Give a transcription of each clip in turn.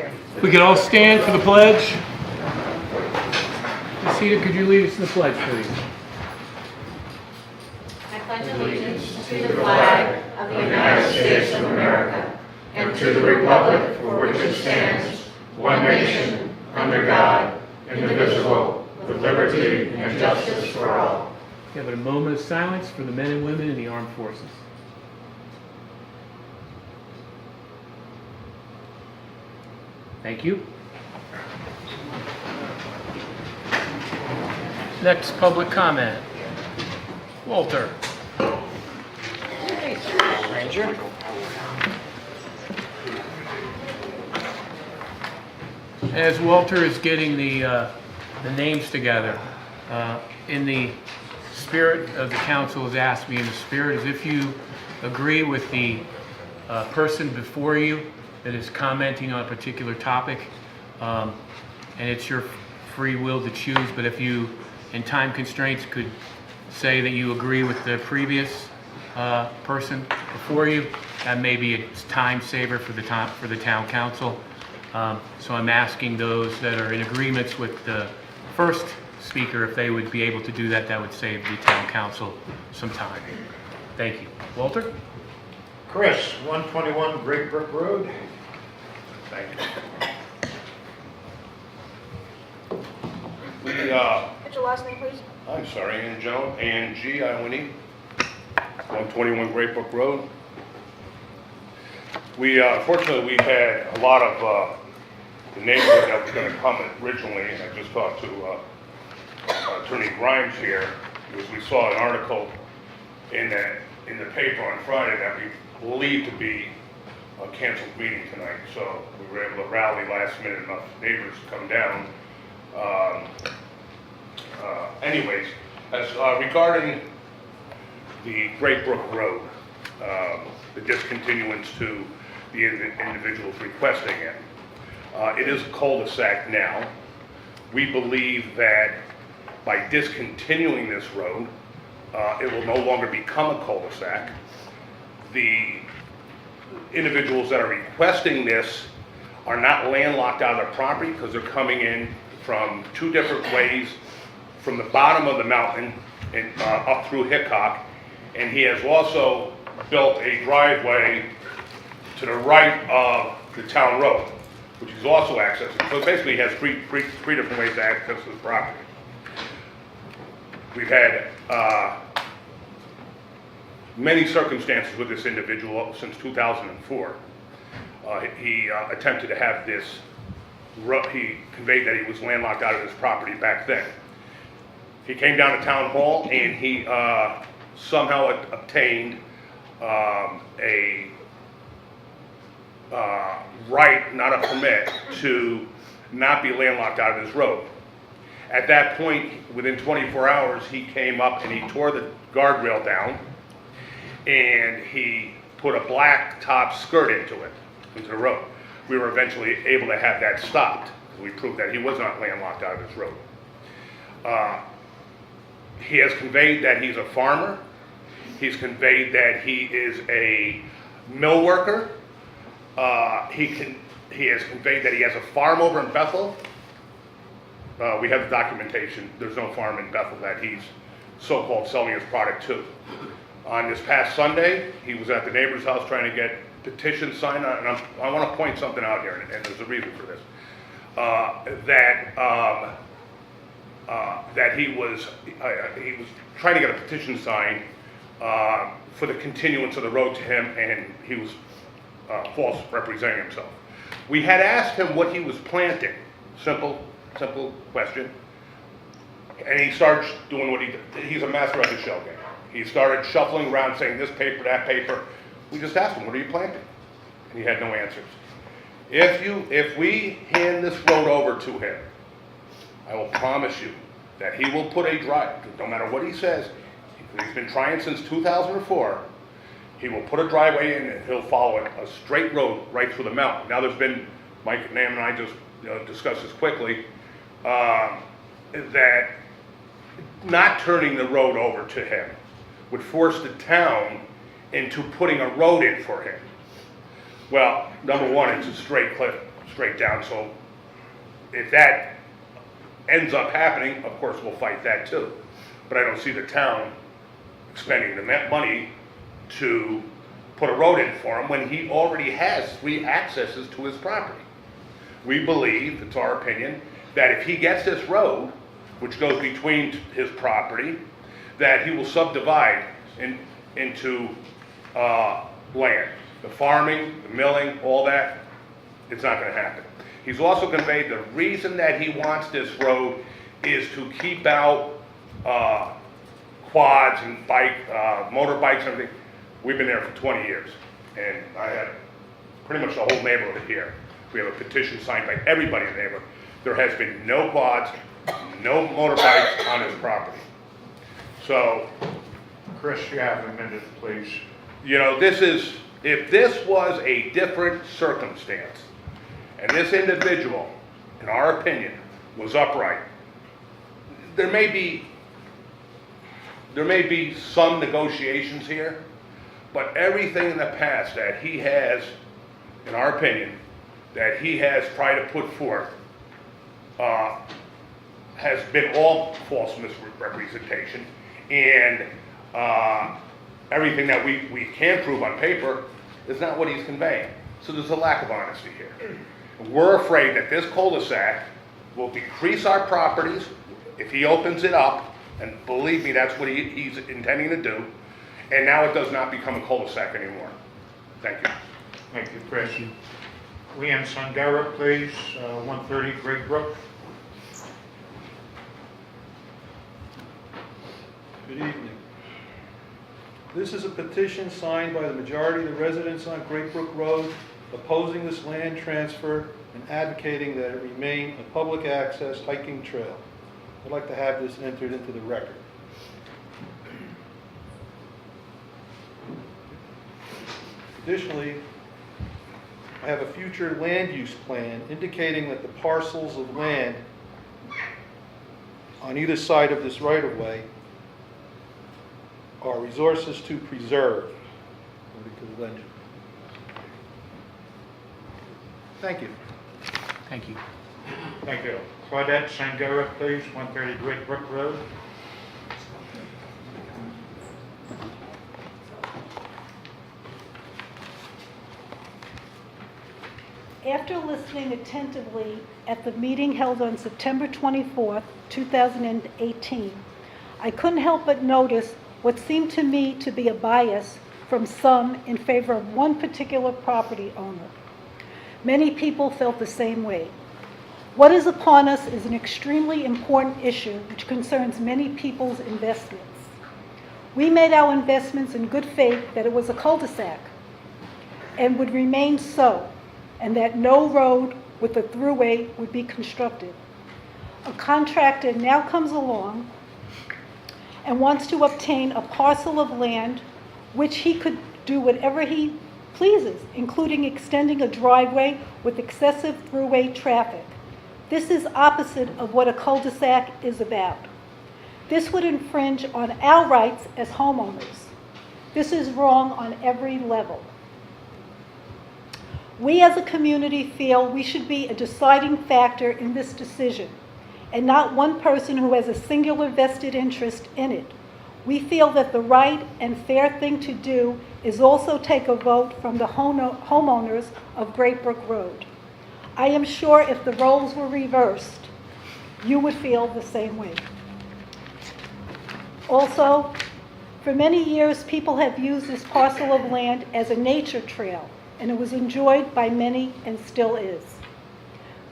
there. If we could all stand for the pledge. Cedar, could you lead us in the pledge, please? I pledge allegiance to the flag of the United States of America and to the republic for which it stands, one nation, under God, indivisible, with liberty and justice for all. We have a moment of silence for the men and women in the armed forces. Thank you. Next public comment. Walter. Ranger. As Walter is getting the names together, in the spirit of the council has asked me, in the spirit as if you agree with the person before you that is commenting on a particular topic, and it's your free will to choose, but if you, in time constraints, could say that you agree with the previous person before you, that may be a time saver for the town council. So I'm asking those that are in agreements with the first speaker, if they would be able to do that, that would save the town council some time. Thank you. Walter? Chris, 121 Great Brook Road. Thank you. What's your last name, please? I'm sorry, Angie Iwini, 121 Great Brook Road. Fortunately, we had a lot of the neighborhood that was going to come originally. I just talked to Attorney Grimes here, because we saw an article in the paper on Friday that we believed to be a canceled meeting tonight. So we were able to rally last minute, enough neighbors to come down. Anyways, as regarding the Great Brook Road, the discontinuance to the individuals requesting it. It is a cul-de-sac now. We believe that by discontinuing this road, it will no longer become a cul-de-sac. The individuals that are requesting this are not landlocked out of their property because they're coming in from two different ways, from the bottom of the mountain and up through Hickok, and he has also built a driveway to the right of the town road, which is also accessing. So basically, he has three different ways to access his property. We've had many circumstances with this individual since 2004. He attempted to have this. He conveyed that he was landlocked out of his property back then. He came down to town hall and he somehow obtained a right, not a permit, to not be landlocked out of his road. At that point, within 24 hours, he came up and he tore the guardrail down and he put a black top skirt into the road. We were eventually able to have that stopped. We proved that he was not landlocked out of his road. He has conveyed that he's a farmer. He's conveyed that he is a mill worker. He has conveyed that he has a farm over in Bethel. We have the documentation. There's no farm in Bethel that he's so-called selling his product to. On this past Sunday, he was at the neighbor's house trying to get petitions signed, and I want to point something out here, and there's a reason for this. That he was trying to get a petition signed for the continuance of the road to him, and he was false representing himself. We had asked him what he was planting. Simple question. And he started doing what he did. He's a master of the shell game. He started shuffling around saying this paper, that paper. We just asked him, what are you planting? And he had no answers. If we hand this road over to him, I will promise you that he will put a drive, no matter what he says, he's been trying since 2004, he will put a driveway in and he'll follow a straight road right through the mountain. Now there's been, Mike, Nam and I just discussed this quickly, that not turning the road over to him would force the town into putting a road in for him. Well, number one, it's a straight down. So if that ends up happening, of course, we'll fight that too. But I don't see the town spending the money to put a road in for him when he already has 3 accesses to his property. We believe, it's our opinion, that if he gets this road, which goes between his property, that he will subdivide into land. The farming, the milling, all that, it's not going to happen. He's also conveyed the reason that he wants this road is to keep out quads and motorbikes and everything. We've been there for 20 years, and I had pretty much the whole neighborhood here. We have a petition signed by everybody in the neighborhood. There has been no quads, no motorbikes on his property. So, Chris, you have a minute, please. you know, if this was a different circumstance, and this individual, in our opinion, was upright, there may be some negotiations here, but everything in the past that he has, in our opinion, that he has tried to put forth has been all false misrepresentation, and everything that we can prove on paper is not what he's conveying. So there's a lack of honesty here. We're afraid that this cul-de-sac will decrease our properties if he opens it up, and believe me, that's what he's intending to do, and now it does not become a cul-de-sac anymore. Thank you. Thank you, Chris. Leanne Sangara, please, 130 Great Brook. Good evening. This is a petition signed by the majority of the residents on Great Brook Road opposing this land transfer and advocating that it remain a public access hiking trail. I'd like to have this entered into the record. Additionally, I have a future land use plan indicating that the parcels of land on either side of this right-of-way are resources to preserve. Thank you. Thank you. Thank you. Claudette Sangara, please, 130 Great Brook Road. After listening attentively at the meeting held on September 24th, 2018, I couldn't help but notice what seemed to me to be a bias from some in favor of one particular property owner. Many people felt the same way. What is upon us is an extremely important issue which concerns many people's investments. We made our investments in good faith that it was a cul-de-sac and would remain so, and that no road with a throughway would be constructed. A contractor now comes along and wants to obtain a parcel of land which he could do whatever he pleases, including extending a driveway with excessive throughway traffic. This is opposite of what a cul-de-sac is about. This would infringe on our rights as homeowners. This is wrong on every level. We as a community feel we should be a deciding factor in this decision, and not one person who has a singular vested interest in it. We feel that the right and fair thing to do is also take a vote from the homeowners of Great Brook Road. I am sure if the roles were reversed, you would feel the same way. Also, for many years, people have used this parcel of land as a nature trail, and it was enjoyed by many and still is.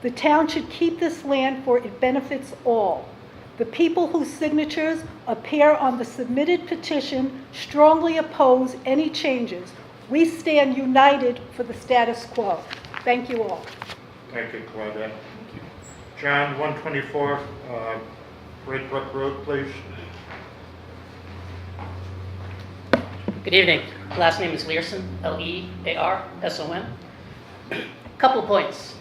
The town should keep this land for it benefits all. The people whose signatures appear on the submitted petition strongly oppose any changes. We stand united for the status quo. Thank you all. Thank you, Claudette. John, 124 Great Brook Road, please. Good evening. Last name is Learson, Learson. Couple of points.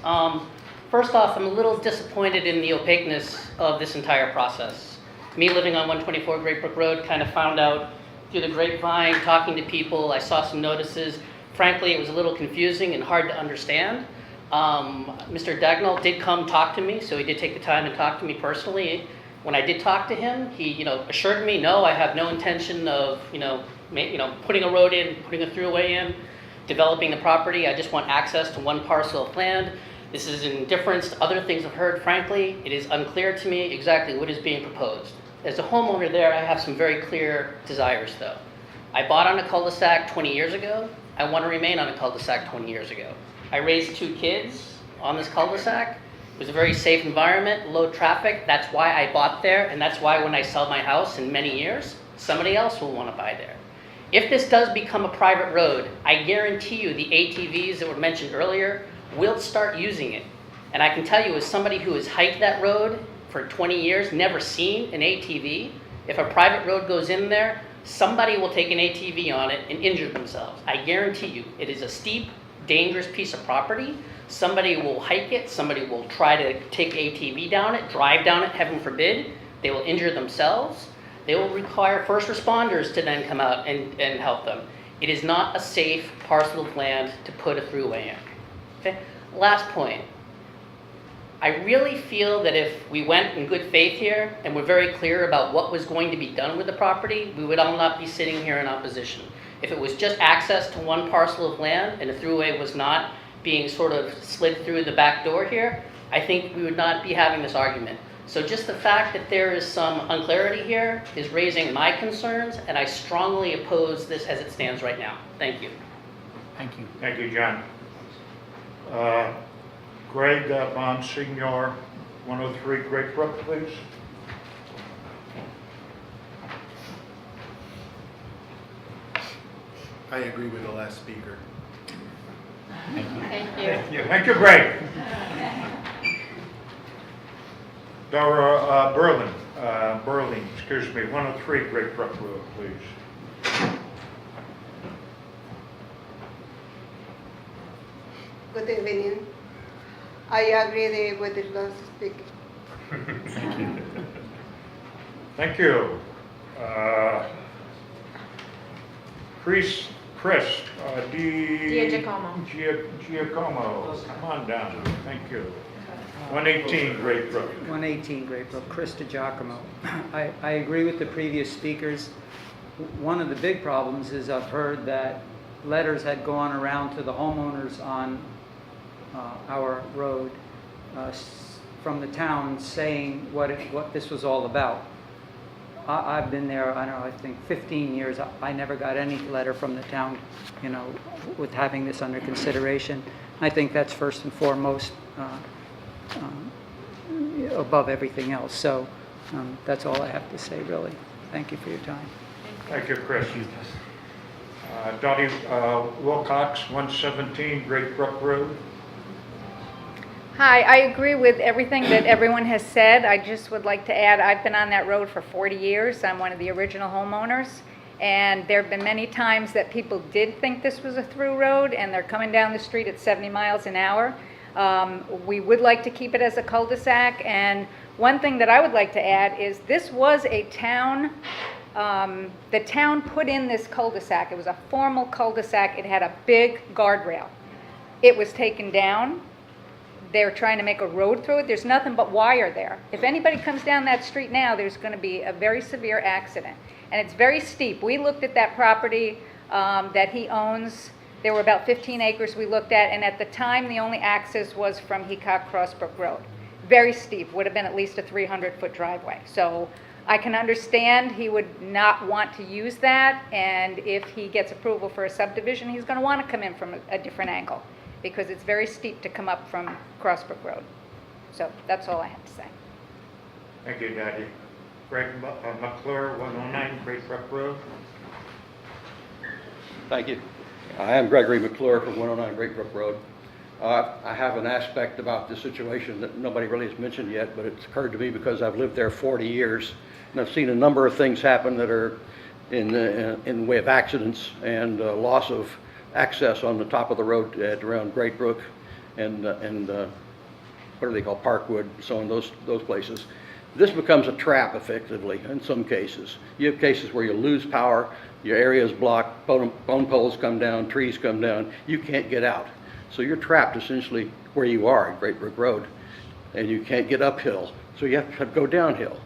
First off, I'm a little disappointed in the opaqueness of this entire process. Me living on 124 Great Brook Road, kind of found out through the grapevine, talking to people, I saw some notices. Frankly, it was a little confusing and hard to understand. Mr. Dagnall did come talk to me, so he did take the time and talk to me personally. When I did talk to him, he, assured me, no, I have no intention of, putting a road in, putting a throughway in, developing the property. I just want access to one parcel of land. This is in difference to other things I've heard. Frankly, it is unclear to me exactly what is being proposed. As a homeowner there, I have some very clear desires, though. I bought on a cul-de-sac 20 years ago. I want to remain on a cul-de-sac 20 years ago. I raised 2 kids on this cul-de-sac. It was a very safe environment, low traffic. That's why I bought there, and that's why when I sell my house in many years, somebody else will want to buy there. If this does become a private road, I guarantee you the ATVs that were mentioned earlier will start using it. And I can tell you, as somebody who has hiked that road for 20 years, never seen an ATV, if a private road goes in there, somebody will take an ATV on it and injure themselves. I guarantee you, it is a steep, dangerous piece of property. Somebody will hike it, somebody will try to take ATV down it, drive down it, heaven forbid. They will injure themselves. They will require first responders to then come out and help them. It is not a safe parcel of land to put a throughway in. Okay? Last point. I really feel that if we went in good faith here and were very clear about what was going to be done with the property, we would all not be sitting here in opposition. If it was just access to one parcel of land and the throughway was not being sort of slid through the back door here, I think we would not be having this argument. So just the fact that there is some unclarity here is raising my concerns, and I strongly oppose this as it stands right now. Thank you. Thank you. Thank you, John. Greg Bonsignor, 103 Great Brook, please. I agree with the last speaker. Thank you. Thank you, Greg. Dora Berlin, 103 Great Brook Road, please. Good evening. I agree with the last speaker. Thank you. Chris Giacomo, come on down. Thank you. 118 Great Brook. 118 Great Brook, Chris DiGiacomo. I agree with the previous speakers. One of the big problems is I've heard that letters had gone around to the homeowners on our road from the town saying what this was all about. I've been there, I think 15 years. I never got any letter from the town, with having this under consideration. I think that's first and foremost above everything else. So that's all I have to say, really. Thank you for your time. Thank you, Chris. Dottie Wilcox, 117 Great Brook Road. Hi, I agree with everything that everyone has said. I just would like to add, I've been on that road for 40 years. I'm one of the original homeowners. And there have been many times that people did think this was a through road and they're coming down the street at 70 miles an hour. We would like to keep it as a cul-de-sac. And one thing that I would like to add is this was a town, the town put in this cul-de-sac. It was a formal cul-de-sac. It had a big guardrail. It was taken down. They're trying to make a road through it. There's nothing but wire there. If anybody comes down that street now, there's going to be a very severe accident. And it's very steep. We looked at that property that he owns. There were about 15 acres we looked at, and at the time, the only access was from Hecock Crossbrook Road. Very steep, would have been at least a 300-foot driveway. So I can understand he would not want to use that, and if he gets approval for a subdivision, he's going to want to come in from a different angle, because it's very steep to come up from Crossbrook Road. So that's all I have to say. Thank you, Daddy. Greg McClure, 109 Great Brook Road. Thank you. I am Gregory McClure from 109 Great Brook Road. I have an aspect about this situation that nobody really has mentioned yet, but it's occurred to me because I've lived there 40 years, and I've seen a number of things happen that are in the way of accidents and loss of access on the top of the road around Great Brook and what do they call Parkwood, so on those places. This becomes a trap effectively in some cases. You have cases where you lose power, your area is blocked, phone poles come down, trees come down, you can't get out. So you're trapped essentially where you are at Great Brook Road, and you can't get uphill, so you have to go downhill.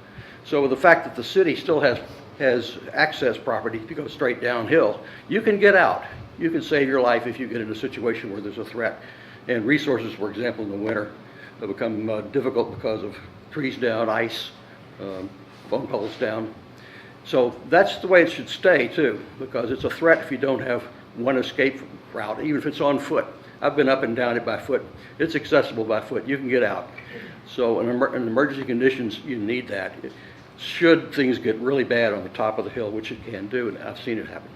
So with the fact that the city still has access property to go straight downhill, you can get out. You can save your life if you get in a situation where there's a threat. And resources, for example, in the winter, have become difficult because of trees down, ice, phone poles down. So that's the way it should stay too, because it's a threat if you don't have one escape route, even if it's on foot. I've been up and down it by foot. It's accessible by foot. You can get out. So in emergency conditions, you need that. Should things get really bad on the top of the hill, which it can do, and I've seen it happen.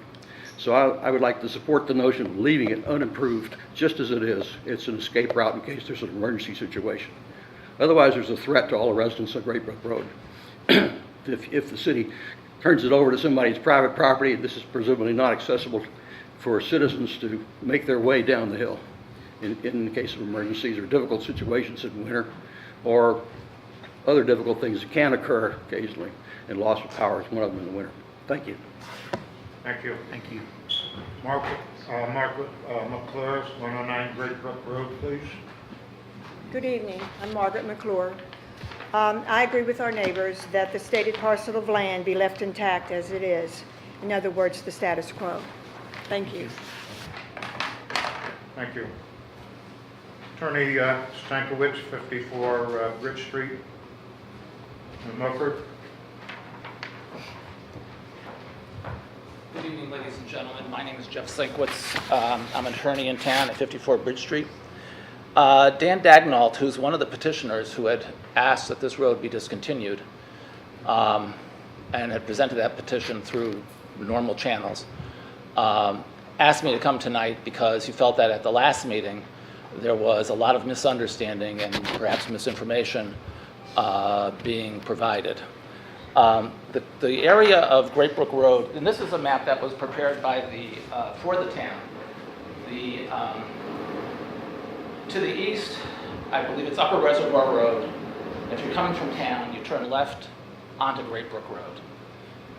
So I would like to support the notion of leaving it unimproved just as it is. It's an escape route in case there's an emergency situation. Otherwise, there's a threat to all the residents of Great Brook Road. If the city turns it over to somebody's private property, this is presumably not accessible for citizens to make their way down the hill in the case of emergencies or difficult situations in winter, or other difficult things that can occur occasionally, and loss of power is one of them in the winter. Thank you. Thank you. Thank you. Margaret McClure, 109 Great Brook Road, please. Good evening. I'm Margaret McClure. I agree with our neighbors that the stated parcel of land be left intact as it is. In other words, the status quo. Thank you. Thank you. Attorney Stankiewicz, 54 Bridge Street, in Milford. Good evening, ladies and gentlemen. My name is Jeff Sinkwitz. I'm an attorney in town at 54 Bridge Street. Dan Dagnalt, who's one of the petitioners who had asked that this road be discontinued and had presented that petition through normal channels, asked me to come tonight because he felt that at the last meeting there was a lot of misunderstanding and perhaps misinformation being provided. The area of Great Brook Road, and this is a map that was prepared by for the town. To the east, I believe it's Upper Reservoir Road. If you're coming from town, you turn left onto Great Brook Road.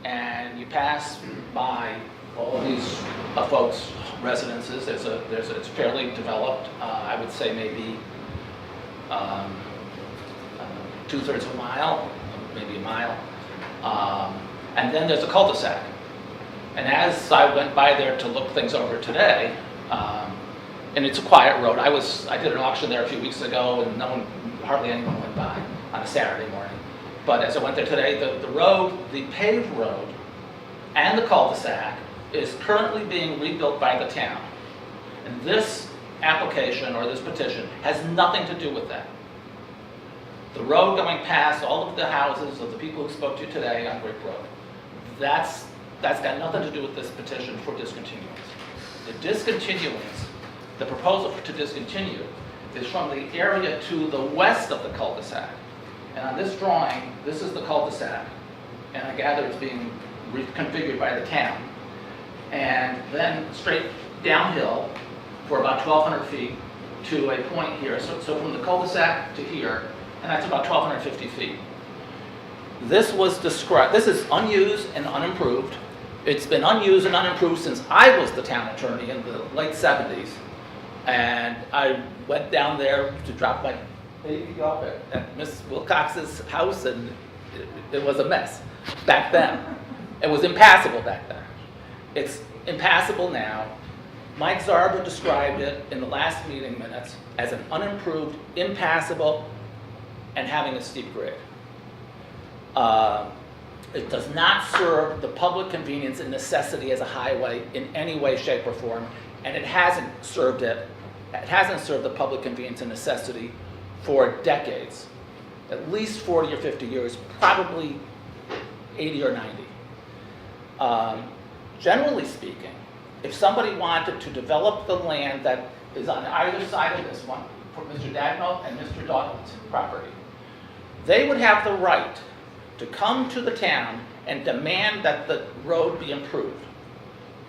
And you pass by all of these folks' residences. It's fairly developed. I would say maybe 2/3 of a mile, maybe a mile. And then there's a cul-de-sac. And as I went by there to look things over today, and it's a quiet road. I did an auction there a few weeks ago, and hardly anyone went by on a Saturday morning. But as I went there today, the road, the paved road, and the cul-de-sac is currently being rebuilt by the town. And this application or this petition has nothing to do with that. The road going past all of the houses of the people who spoke to you today on Great Brook, that's got nothing to do with this petition for discontinuance. The proposal to discontinue is from the area to the west of the cul-de-sac. And on this drawing, this is the cul-de-sac. And I gather it's being reconfigured by the town. And then straight downhill for about 1,200 feet to a point here. So from the cul-de-sac to here, and that's about 1,250 feet. This was described, this is unused and unimproved. It's been unused and unimproved since I was the town attorney in the late 70s. And I went down there to drop my baby off at Miss Wilcox's house, and it was a mess back then. It was impassable back then. It's impassable now. Mike Zarba described it in the last meeting minutes as an unimproved, impassable, and having a steep grade. It does not serve the public convenience and necessity as a highway in any way, shape, or form, and it hasn't served the public convenience and necessity for decades, at least 40 or 50 years, probably 80 or 90. Generally speaking, if somebody wanted to develop the land that is on either side of this one, for Mr. Dagnall and Mr. Dawkins' property, they would have the right to come to the town and demand that the road be improved.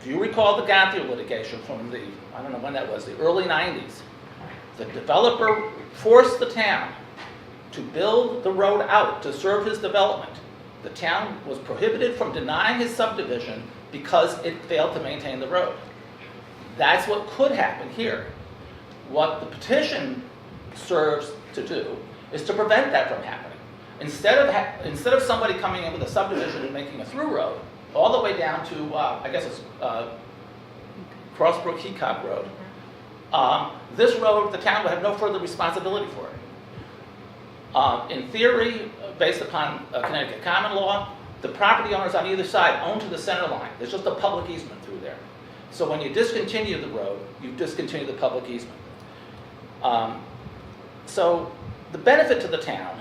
If you recall the Gonthier litigation from I don't know when that was, the early 90s, the developer forced the town to build the road out to serve his development. The town was prohibited from denying his subdivision because it failed to maintain the road. That's what could happen here. what the petition serves to do is to prevent that from happening. Instead of somebody coming in with a subdivision and making a through road, all the way down to, I guess it's Crossbrook Heacock Road, this road, the town would have no further responsibility for it. In theory, based upon Connecticut common law, the property owners on either side own to the center line. There's just a public easement through there. So when you discontinue the road, you discontinue the public easement. So the benefit to the town,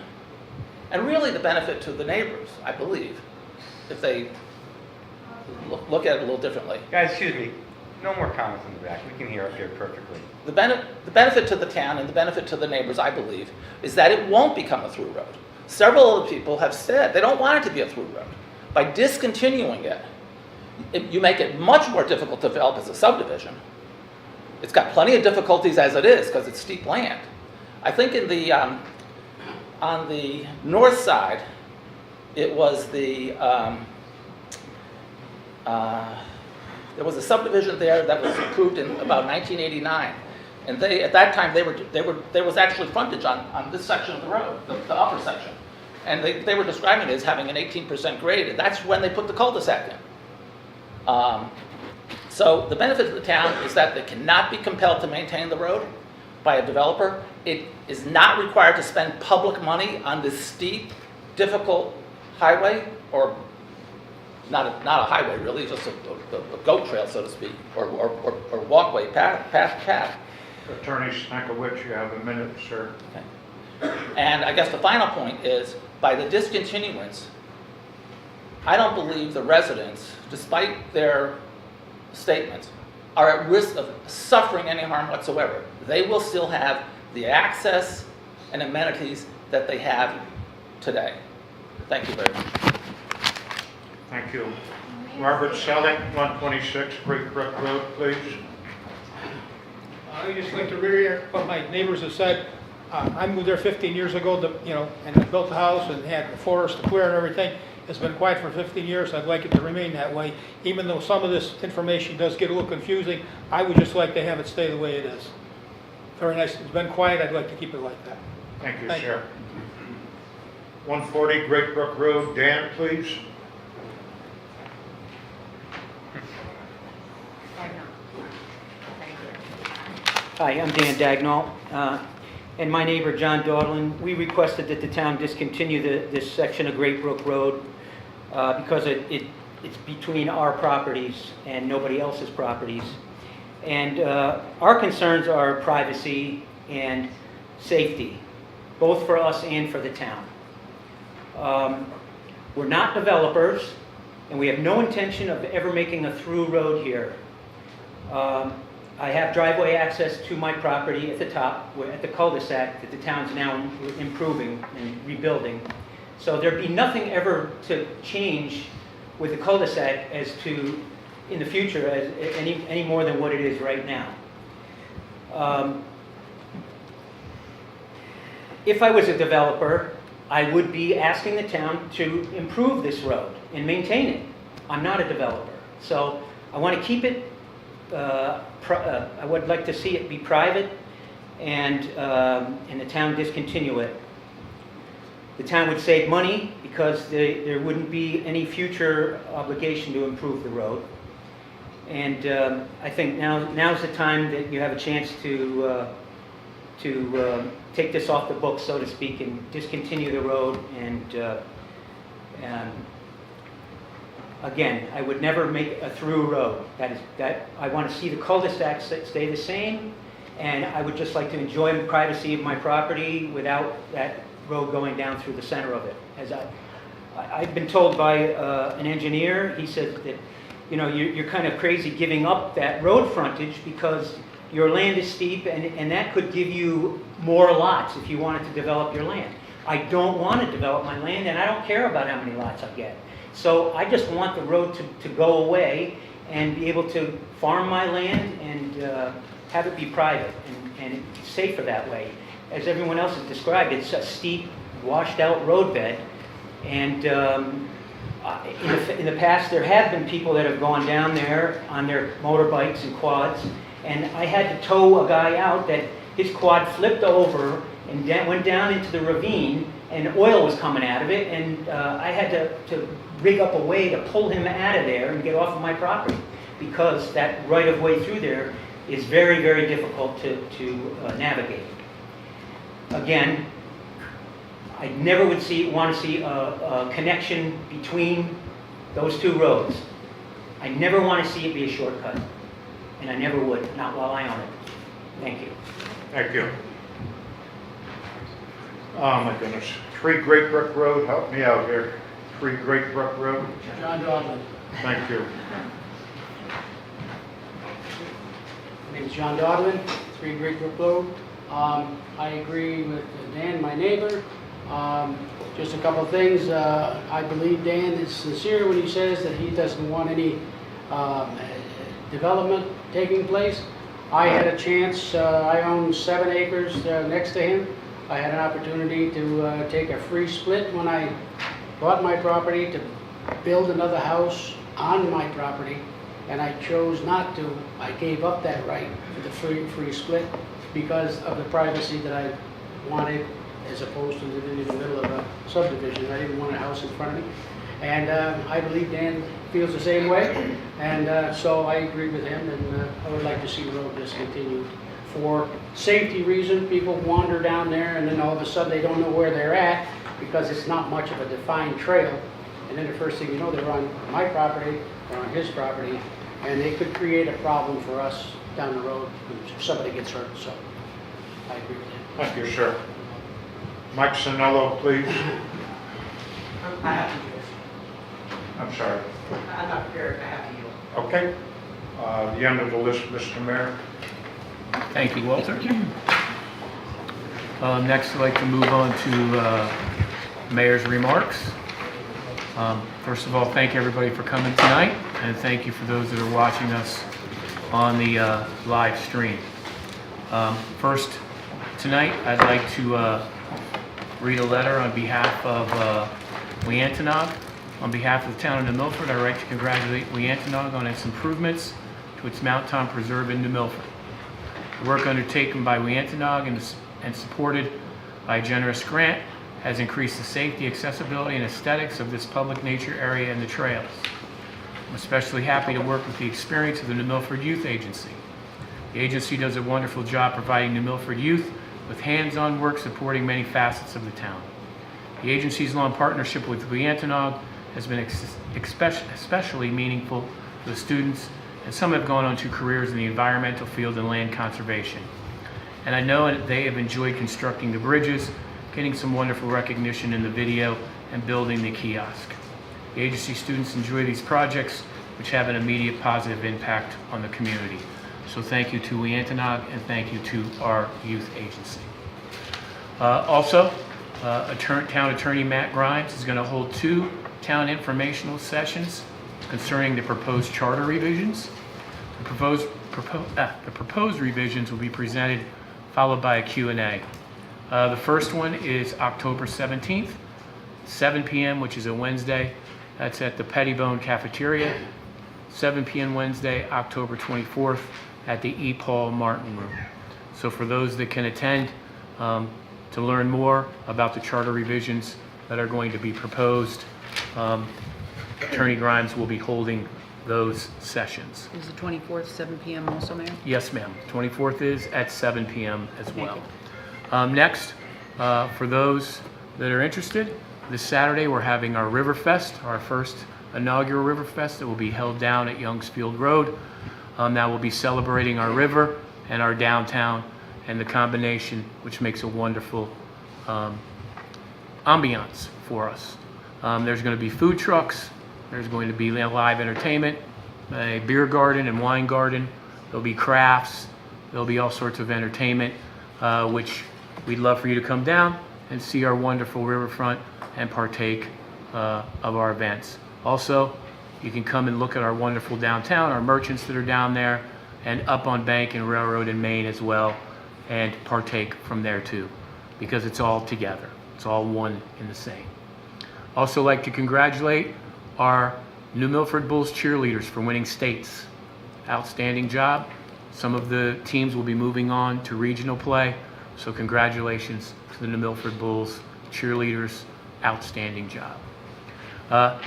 and really the benefit to the neighbors, I believe, if they look at it a little differently. Guys, excuse me. No more comments in the back. We can hear up here perfectly. The benefit to the town and the benefit to the neighbors, I believe, is that it won't become a through road. Several of the people have said they don't want it to be a through road. By discontinuing it, you make it much more difficult to develop as a subdivision. It's got plenty of difficulties as it is because it's steep land. I think in the on the north side, it was the there was a subdivision there that was approved in about 1989, and at that time there was actually frontage on this section of the road, the upper section, and they were describing it as having an 18% grade, and that's when they put the cul-de-sac in. So the benefit to the town is that they cannot be compelled to maintain the road by a developer. It is not required to spend public money on this steep, difficult highway, or not a highway really, just a goat trail, so to speak, or walkway, path. Attorney Stankiewicz, you have a minute, sir. Okay. And I guess the final point is, by the discontinuance, I don't believe the residents, despite their statements, are at risk of suffering any harm whatsoever. They will still have the access and amenities that they have today. Thank you very much. Thank you. Robert Selling, 126 Great Brook Road, please. I would just like to reiterate what my neighbors have said. I moved there 15 years ago, and I built the house and had the forest to clear and everything. It's been quiet for 15 years. I'd like it to remain that way. Even though some of this information does get a little confusing, I would just like to have it stay the way it is. Very nice. It's been quiet. I'd like to keep it like that. Thank you, sir. 140 Great Brook Road, Dan, please. Hi, I'm Dan Dagnall, and my neighbor John Dawdlin. We requested that the town discontinue this section of Great Brook Road because it's between our properties and nobody else's properties. And our concerns are privacy and safety, both for us and for the town. We're not developers, and we have no intention of ever making a through road here. I have driveway access to my property at the top, at the cul-de-sac that the town's now improving and rebuilding. So there'd be nothing ever to change with the cul-de-sac as to, in the future, as any more than what it is right now. If I was a developer, I would be asking the town to improve this road and maintain it. I'm not a developer. So I want to keep it I would like to see it be private and the town discontinue it. The town would save money because there wouldn't be any future obligation to improve the road. And I think now's the time that you have a chance to take this off the books, so to speak, and discontinue the road. And again, I would never make a through road. I want to see the cul-de-sac stay the same, and I would just like to enjoy the privacy of my property without that road going down through the center of it. As I've been told by an engineer, he said that you're kind of crazy giving up that road frontage because your land is steep, and that could give you more lots if you wanted to develop your land. I don't want to develop my land, and I don't care about how many lots I get. So I just want the road to go away and be able to farm my land and have it be private and safer that way. As everyone else has described, it's a steep, washed-out roadbed. And in the past, there have been people that have gone down there on their motorbikes and quads, and I had to tow a guy out that his quad flipped over and went down into the ravine, and oil was coming out of it, and I had to rig up a way to pull him out of there and get off of my property, because that right-of-way through there is very, very difficult to navigate. Again, I never would want to see a connection between those two roads. I never want to see it be a shortcut, and I never would, not while I own it. Thank you. Thank you. Oh my goodness. 3 Great Brook Road, help me out here. 3 Great Brook Road. John Dodlin. Thank you. My name is John Dodlin, 3 Great Brook Road. I agree with Dan, my neighbor. Just a couple of things. I believe Dan is sincere when he says that he doesn't want any development taking place. I had a chance, I own 7 acres next to him. I had an opportunity to take a free split when I bought my property to build another house on my property, and I chose not to. I gave up that right for the free split because of the privacy that I wanted, as opposed to living in the middle of a subdivision. I didn't want a house in front of me. And I believe Dan feels the same way, and so I agree with him, and I would like to see the road discontinued. For safety reasons, people wander down there and then all of a sudden they don't know where they're at because it's not much of a defined trail. And then the first thing you know, they're on my property or on his property, and they could create a problem for us down the road if somebody gets hurt. So I agree with him. Thank you, sir. Mike Sinello, please. I have to yield. I'm sorry. I'm not prepared. I have to yield. Okay. The end of the list, Mr. Mayor. Thank you, Walter. Next, I'd like to move on to Mayor's remarks. First of all, thank everybody for coming tonight, and thank you for those that are watching us on the live stream. First, tonight, I'd like to read a letter on behalf of Weantenog. On behalf of the town of New Milford, I'd like to congratulate Weantenog on its improvements to its Mount Tom Preserve in New Milford. The work undertaken by Weantenog and supported by a generous grant has increased the safety, accessibility, and aesthetics of this public nature area and the trails. I'm especially happy to work with the experience of the New Milford Youth Agency. The agency does a wonderful job providing New Milford youth with hands-on work supporting many facets of the town. The agency's long partnership with Weantenog has been especially meaningful to the students, and some have gone on to careers in the environmental field and land conservation. And I know that they have enjoyed constructing the bridges, getting some wonderful recognition in the video, and building the kiosk. The agency students enjoy these projects, which have an immediate positive impact on the community. So thank you to Weantenog, and thank you to our youth agency. Also, Town Attorney Matt Grimes is going to hold 2 town informational sessions concerning the proposed charter revisions. The proposed revisions will be presented, followed by a Q&A. The first one is October 17th, 7 p.m., which is a Wednesday. That's at the Pettibone Cafeteria. 7 p.m. Wednesday, October 24th, at the E. Paul Martin Room. So for those that can attend, to learn more about the charter revisions that are going to be proposed, Attorney Grimes will be holding those sessions. Is the 24th, 7 p.m. also, Mayor? Yes, ma'am. 24th is at 7 p.m. as well. Next, for those that are interested, this Saturday we're having our River Fest, our first inaugural River Fest that will be held down at Youngsfield Road. That will be celebrating our river and our downtown and the combination, which makes a wonderful ambiance for us. There's going to be food trucks. There's going to be live entertainment, a beer garden and wine garden. There'll be crafts. There'll be all sorts of entertainment, which we'd love for you to come down and see our wonderful riverfront and partake of our events. Also, you can come and look at our wonderful downtown, our merchants that are down there, and up on Bank and Railroad in Maine as well, and partake from there too, because it's all together. It's all one and the same. Also like to congratulate our New Milford Bulls cheerleaders for winning states. Outstanding job. Some of the teams will be moving on to regional play, so congratulations to the New Milford Bulls cheerleaders. Outstanding job.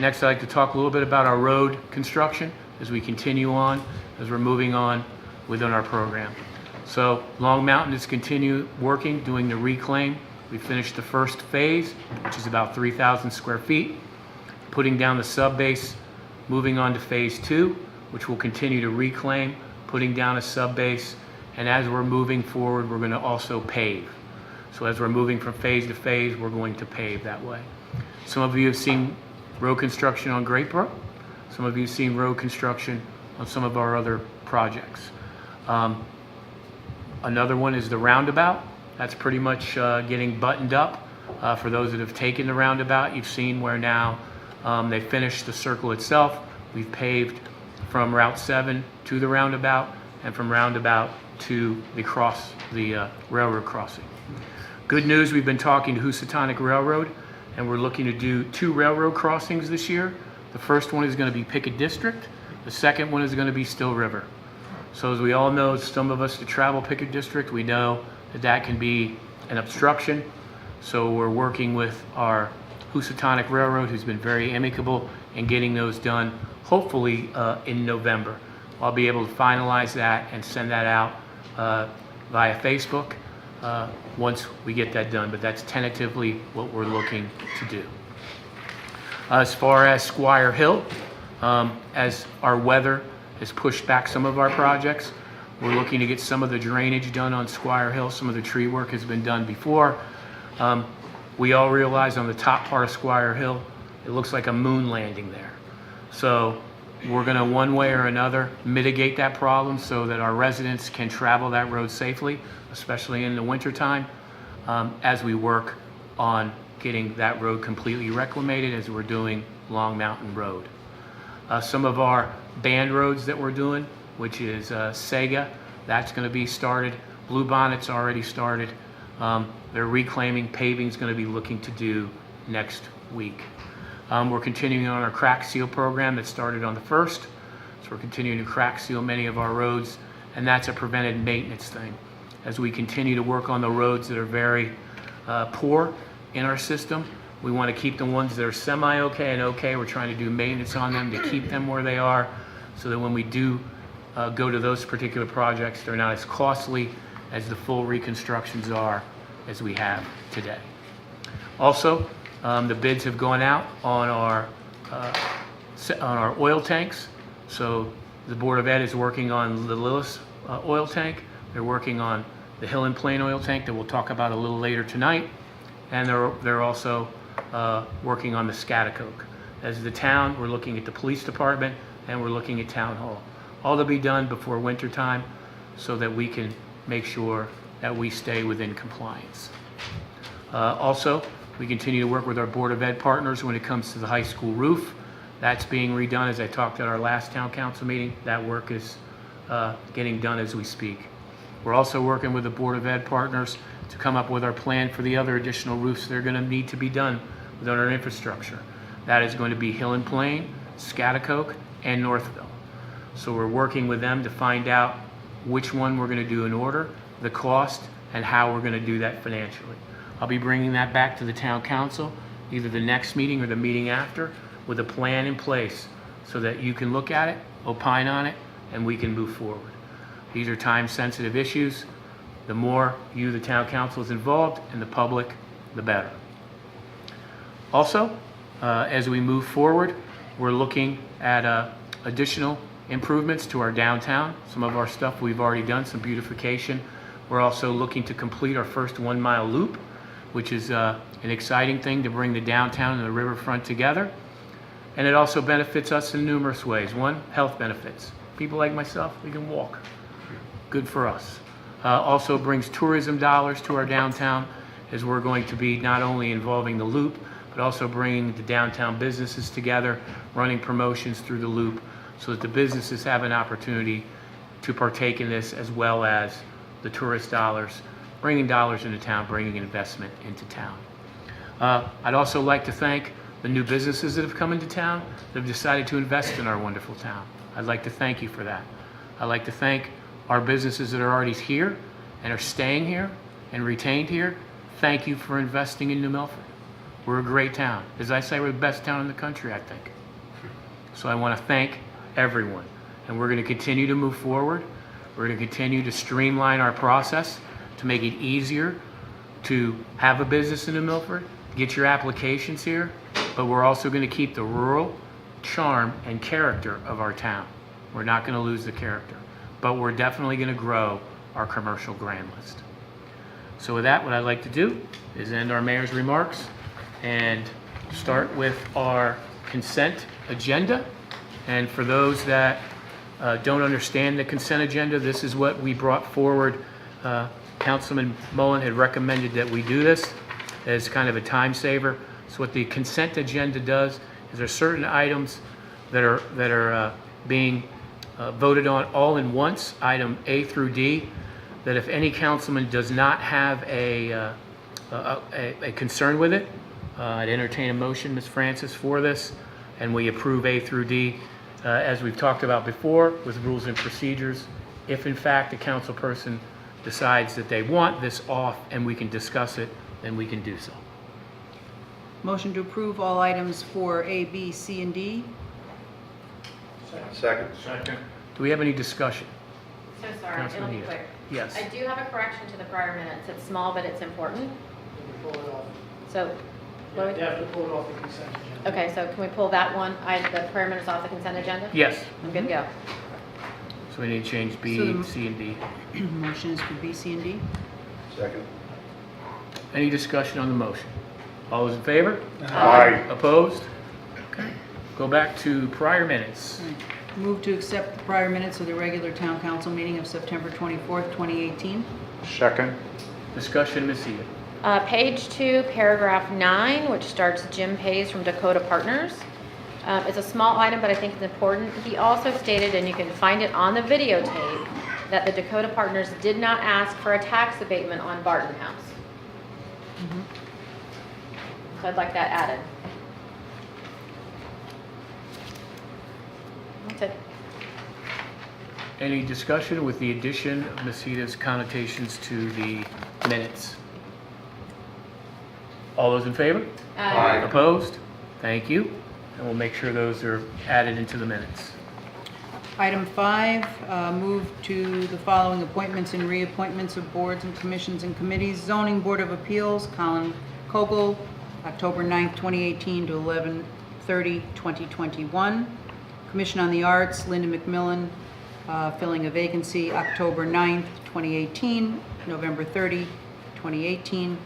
Next, I'd like to talk a little bit about our road construction as we continue on, as we're moving on within our program. So Long Mountain is continue working, doing the reclaim. We finished the first phase, which is about 3,000 square feet, putting down the sub-base, moving on to phase 2, which will continue to reclaim, putting down a sub-base, and as we're moving forward, we're going to also pave. So as we're moving from phase to phase, we're going to pave that way. Some of you have seen road construction on Great Brook. Some of you have seen road construction on some of our other projects. Another one is the roundabout. That's pretty much getting buttoned up. For those that have taken the roundabout, you've seen where now they finished the circle itself. We've paved from Route 7 to the roundabout and from roundabout to the railroad crossing. Good news, we've been talking to Housatonic Railroad, and we're looking to do 2 railroad crossings this year. The first one is going to be Pickett District. The second one is going to be Still River. So as we all know, some of us that travel Pickett District, we know that that can be an obstruction. So we're working with our Housatonic Railroad, who's been very amicable in getting those done, hopefully in November. I'll be able to finalize that and send that out via Facebook once we get that done, but that's tentatively what we're looking to do. As far as Squire Hill, as our weather has pushed back some of our projects, we're looking to get some of the drainage done on Squire Hill. Some of the tree work has been done before. We all realize on the top part of Squire Hill, it looks like a moon landing there. So we're going to, one way or another, mitigate that problem so that our residents can travel that road safely, especially in the wintertime, as we work on getting that road completely reclamated as we're doing Long Mountain Road. Some of our band roads that we're doing, which is Sega, that's going to be started. Blue Bonnet's already started. They're reclaiming. Paving's going to be looking to do next week. We're continuing on our crack seal program that started on the 1st. So we're continuing to crack seal many of our roads, and that's a preventive maintenance thing. As we continue to work on the roads that are very poor in our system, we want to keep the ones that are semi-okay and okay. We're trying to do maintenance on them to keep them where they are so that when we do go to those particular projects, they're not as costly as the full reconstructions are as we have today. Also, the bids have gone out on our oil tanks. So the Board of Ed is working on the Lillis oil tank. They're working on the Hill and Plain oil tank that we'll talk about a little later tonight. And they're also working on the Scotticoke. As the town, we're looking at the police department and we're looking at town hall. All to be done before winter time so that we can make sure that we stay within compliance. Also, we continue to work with our Board of Ed partners when it comes to the high school roof. That's being redone as I talked at our last town council meeting. That work is getting done as we speak. We're also working with the Board of Ed partners to come up with our plan for the other additional roofs that are going to need to be done within our infrastructure. That is going to be Hill and Plain, Scotticoke, and Northville. So we're working with them to find out which one we're going to do in order, the cost, and how we're going to do that financially. I'll be bringing that back to the town council, either the next meeting or the meeting after, with a plan in place so that you can look at it, opine on it, and we can move forward. These are time-sensitive issues. The more you, the town council, is involved, and the public, the better. Also, as we move forward, we're looking at additional improvements to our downtown. Some of our stuff we've already done, some beautification. We're also looking to complete our first 1 mile loop, which is an exciting thing to bring the downtown and the riverfront together. And it also benefits us in numerous ways. One, health benefits. People like myself, we can walk. Good for us. Also brings tourism dollars to our downtown, as we're going to be not only involving the loop, but also bringing the downtown businesses together, running promotions through the loop, so that the businesses have an opportunity to partake in this, as well as the tourist dollars, bringing dollars into town, bringing investment into town. I'd also like to thank the new businesses that have come into town that have decided to invest in our wonderful town. I'd like to thank you for that. I'd like to thank our businesses that are already here and are staying here and retained here, thank you for investing in New Milford. We're a great town. As I say, we're the best town in the country, I think. So I want to thank everyone. And we're going to continue to move forward. We're going to continue to streamline our process to make it easier to have a business in New Milford, get your applications here, but we're also going to keep the rural charm and character of our town. We're not going to lose the character, but we're definitely going to grow our commercial grand list. So with that, what I'd like to do is end our mayor's remarks and start with our consent agenda. And for those that don't understand the consent agenda, this is what we brought forward. Councilman Mullen had recommended that we do this as kind of a time saver. So what the consent agenda does is there are certain items that are being voted on all in once, item A through D, that if any councilman does not have a concern with it, I'd entertain a motion, Ms. Francis, for this, and we approve A through D. As we've talked about before with rules and procedures, if in fact a council person decides that they want this off and we can discuss it, then we can do so. Motion to approve all items for A, B, C, and D. Second. Do we have any discussion? So sorry, Councilman it'll be Diaz. quick. Yes. I do have a correction to the prior minutes. It's small, but it's important. So, You have to pull it off the consent agenda. okay, so can we pull that one, the prior minutes off the consent agenda? Yes. I'm good to go. So we need to change B, So the- C, and D. Motion is for B, C, and D. Second. Any discussion on the motion? All those in favor? Aye. Opposed? Okay. Go back to prior minutes. Move to accept the prior minutes of the regular town council meeting of September 24th, 2018. Second. Discussion, Ms. Eda. Page 2, paragraph 9, which starts Jim pays from Dakota Partners. It's a small item, but I think it's important. He also stated, and you can find it on the videotape, that the Dakota Partners did not ask for a tax abatement on Barton House. So I'd like that added. That's it. Any discussion with the addition of Ms. Eda's connotations to the minutes? All those in favor? Aye. Opposed? Thank you. And we'll make sure those are added into the minutes. Item 5, move to the following appointments and reappointments of boards and commissions and committees. Zoning Board of Appeals, Colin Kogel, October 9th, 2018 to 11/30/2021. Commission on the Arts, Linda McMillan, filling a vacancy, October 9th, 2018, November 30, 2018.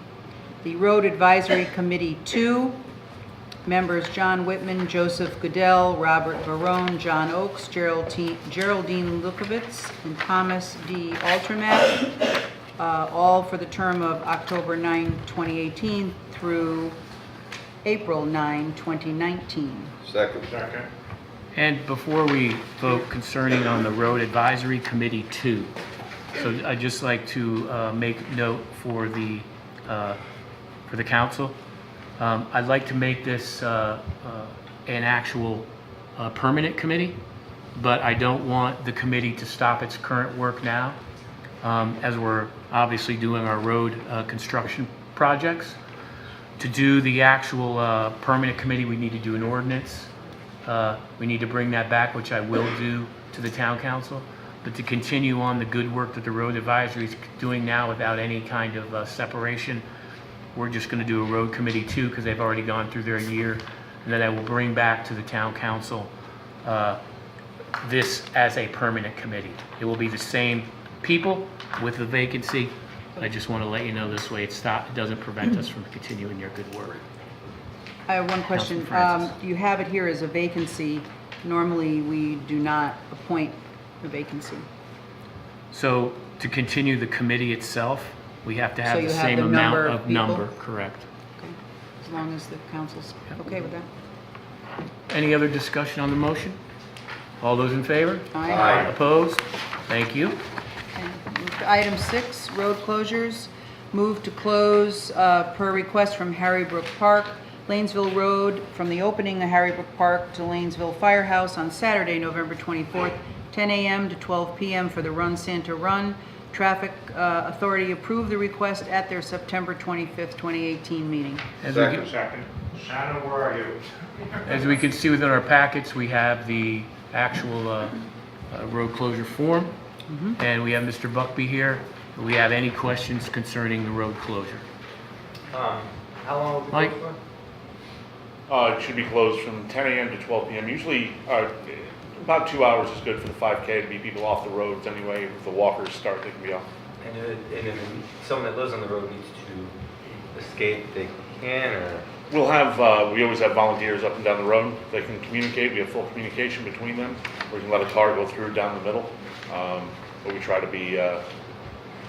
The Road Advisory Committee 2, members John Whitman, Joseph Goodell, Robert Barone, John Oakes, Geraldine Lukovitz, and Thomas D. Altermat, all for the term of October 9, 2018 through April 9, 2019. Second. And before we vote concerning on the Road Advisory Committee 2, so I'd just like to make note for the council. I'd like to make this an actual permanent committee, but I don't want the committee to stop its current work now, as we're obviously doing our road construction projects. To do the actual permanent committee, we need to do an ordinance. We need to bring that back, which I will do to the town council. But to continue on the good work that the road advisory is doing now without any kind of separation, we're just going to do a road committee 2 because they've already gone through their year. And then I will bring back to the town council this as a permanent committee. It will be the same people with the vacancy. I just want to let you know this way it doesn't prevent us from continuing your good work. I have one question. Francis. You have it here as a vacancy. Normally, we do not appoint a vacancy. So to continue the committee itself, we have to So have you the have same the amount number of of people? number, correct. Okay. As long as the council's okay with that. Any other discussion on the motion? All those in favor? Aye. Opposed? Thank you. Okay. Move to item 6, road closures. Move to close per request from Harrybrook Park, Lanesville Road, from the opening of Harrybrook Park to Lanesville Firehouse on Saturday, November 24th, 10 a.m. to 12 p.m. for the Run Santa Run. Traffic Authority approved the request at their September 25th, 2018 meeting. Second. Shannon, where are you? As we can see within our packets, we have the actual road closure form, and we have Mr. Buckby here. Do we have any questions concerning the road closure? How long will it be Mike? closed It should be closed from 10 a.m. to 12 p.m. Usually, about 2 hours is good for the 5K to be people off the roads anyway. If the walkers start, they can be off. for? And if someone that lives on the road needs to escape, they can, or? We'll have, we always have volunteers up and down the road. They can communicate. We have full communication between them. We can let a car go through down the middle. But we try to be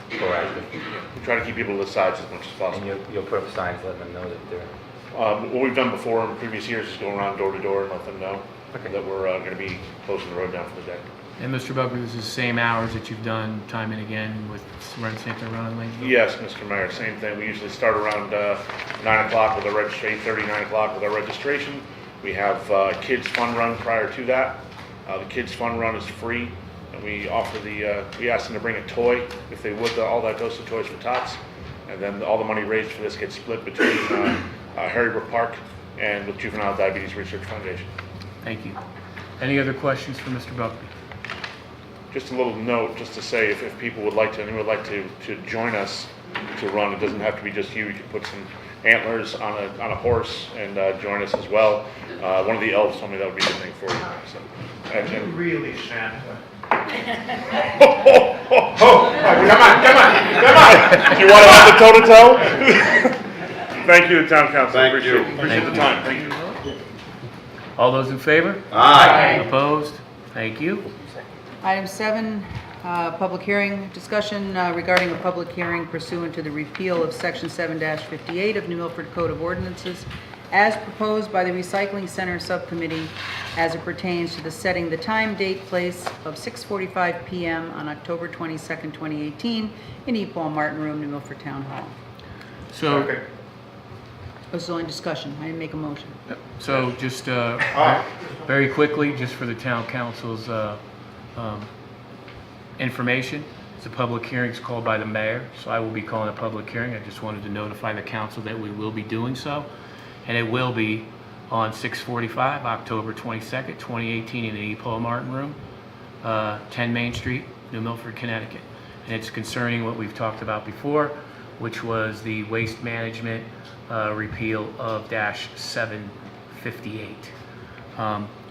proactive. We try to keep people to the sides as much as possible. And you'll put up signs letting them know that they're... What we've done before in previous years is go around door to door and let them know that we're going to be closing the road down for the day. And Mr. Buckby, this is the same hours that you've done time and again with Run Santa Run in Lanesville? Yes, Mr. Mayor, same thing. We usually start around 9 o'clock with our registration, 8:30, 9 o'clock with our registration. We have Kids Fun Run prior to that. The Kids Fun Run is free, and we offer we ask them to bring a toy. If they would, all that goes to Toys for Tots. And then all the money raised for this gets split between Harrybrook Park and the Juvenile Diabetes Research Foundation. Thank you. Any other questions for Mr. Buckby? Just a little note, just to say, if people would like to, anyone would like to join us to run, it doesn't have to be just you. You can put some antlers on a horse and join us as well. One of the elves told me that would be a good thing for you. So, and Really, Santa? come on! You want to have the toe-to-toe? Thank you, the town council. Appreciate the time. Thank you. All those in favor? Aye. Opposed? Thank you. Item 7, public hearing, discussion regarding a public hearing pursuant to the repeal of Section 7-58 of New Milford Code of Ordinances as proposed by the Recycling Center Subcommittee as it pertains to the setting the time, date, place of 6:45 p.m. on October 22nd, 2018 in E. Paul Martin Room, New Milford Town Hall. So, This is only discussion. I didn't make a motion. so just very quickly, just for the town council's information, it's a public hearing. It's called by the mayor, so I will be calling a public hearing. I just wanted to notify the council that we will be doing so, and it will be on 6:45, October 22nd, 2018, in the E. Paul Martin Room, 10 Main Street, New Milford, Connecticut. And it's concerning what we've talked about before, which was the waste management repeal of -758.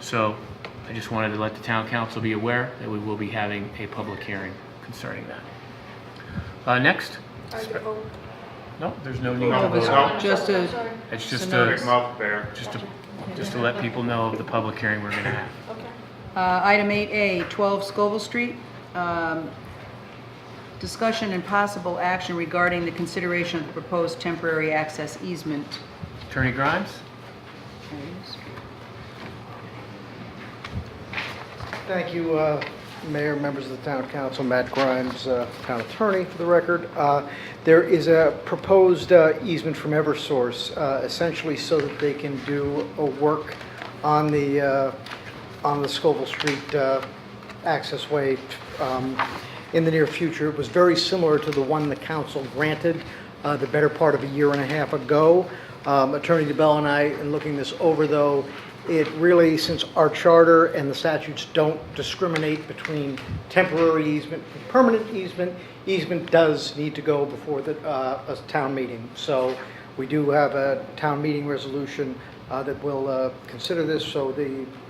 So I just wanted to let the town council be aware that we will be having a public hearing concerning that. Next? No, there's no need to vote. Just a... It's just Big mouth bear. just to let people know of the public hearing we're going to have. Item 8A, 12 Scoville Street. Discussion and possible action regarding the consideration of the proposed temporary access easement. Attorney Grimes? Thank you, Mayor, members of the Town Council, Matt Grimes, Town Attorney, for the record. There is a proposed easement from Eversource, essentially so that they can do a work on the Scoville Street access way in the near future. It was very similar to the one the council granted the better part of a year and a half ago. Attorney DeBell and I, in looking this over, though, it really, since our charter and the statutes don't discriminate between temporary easement and permanent easement, easement does need to go before a town meeting. So we do have a town meeting resolution that will consider this. So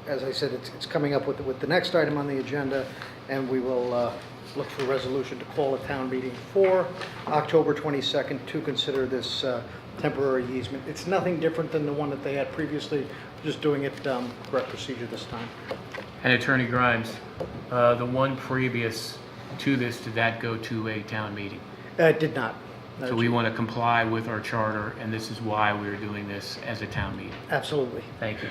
as I said, it's coming up with the next item on the agenda, and we will look for a resolution to call a town meeting for October 22nd to consider this temporary easement. It's nothing different than the one that they had previously, just doing it correct procedure this time. And Attorney Grimes, the one previous to this, did that go to a town meeting? It did not. So we want to comply with our charter, and this is why we're doing this as a town meeting. Absolutely. Thank you.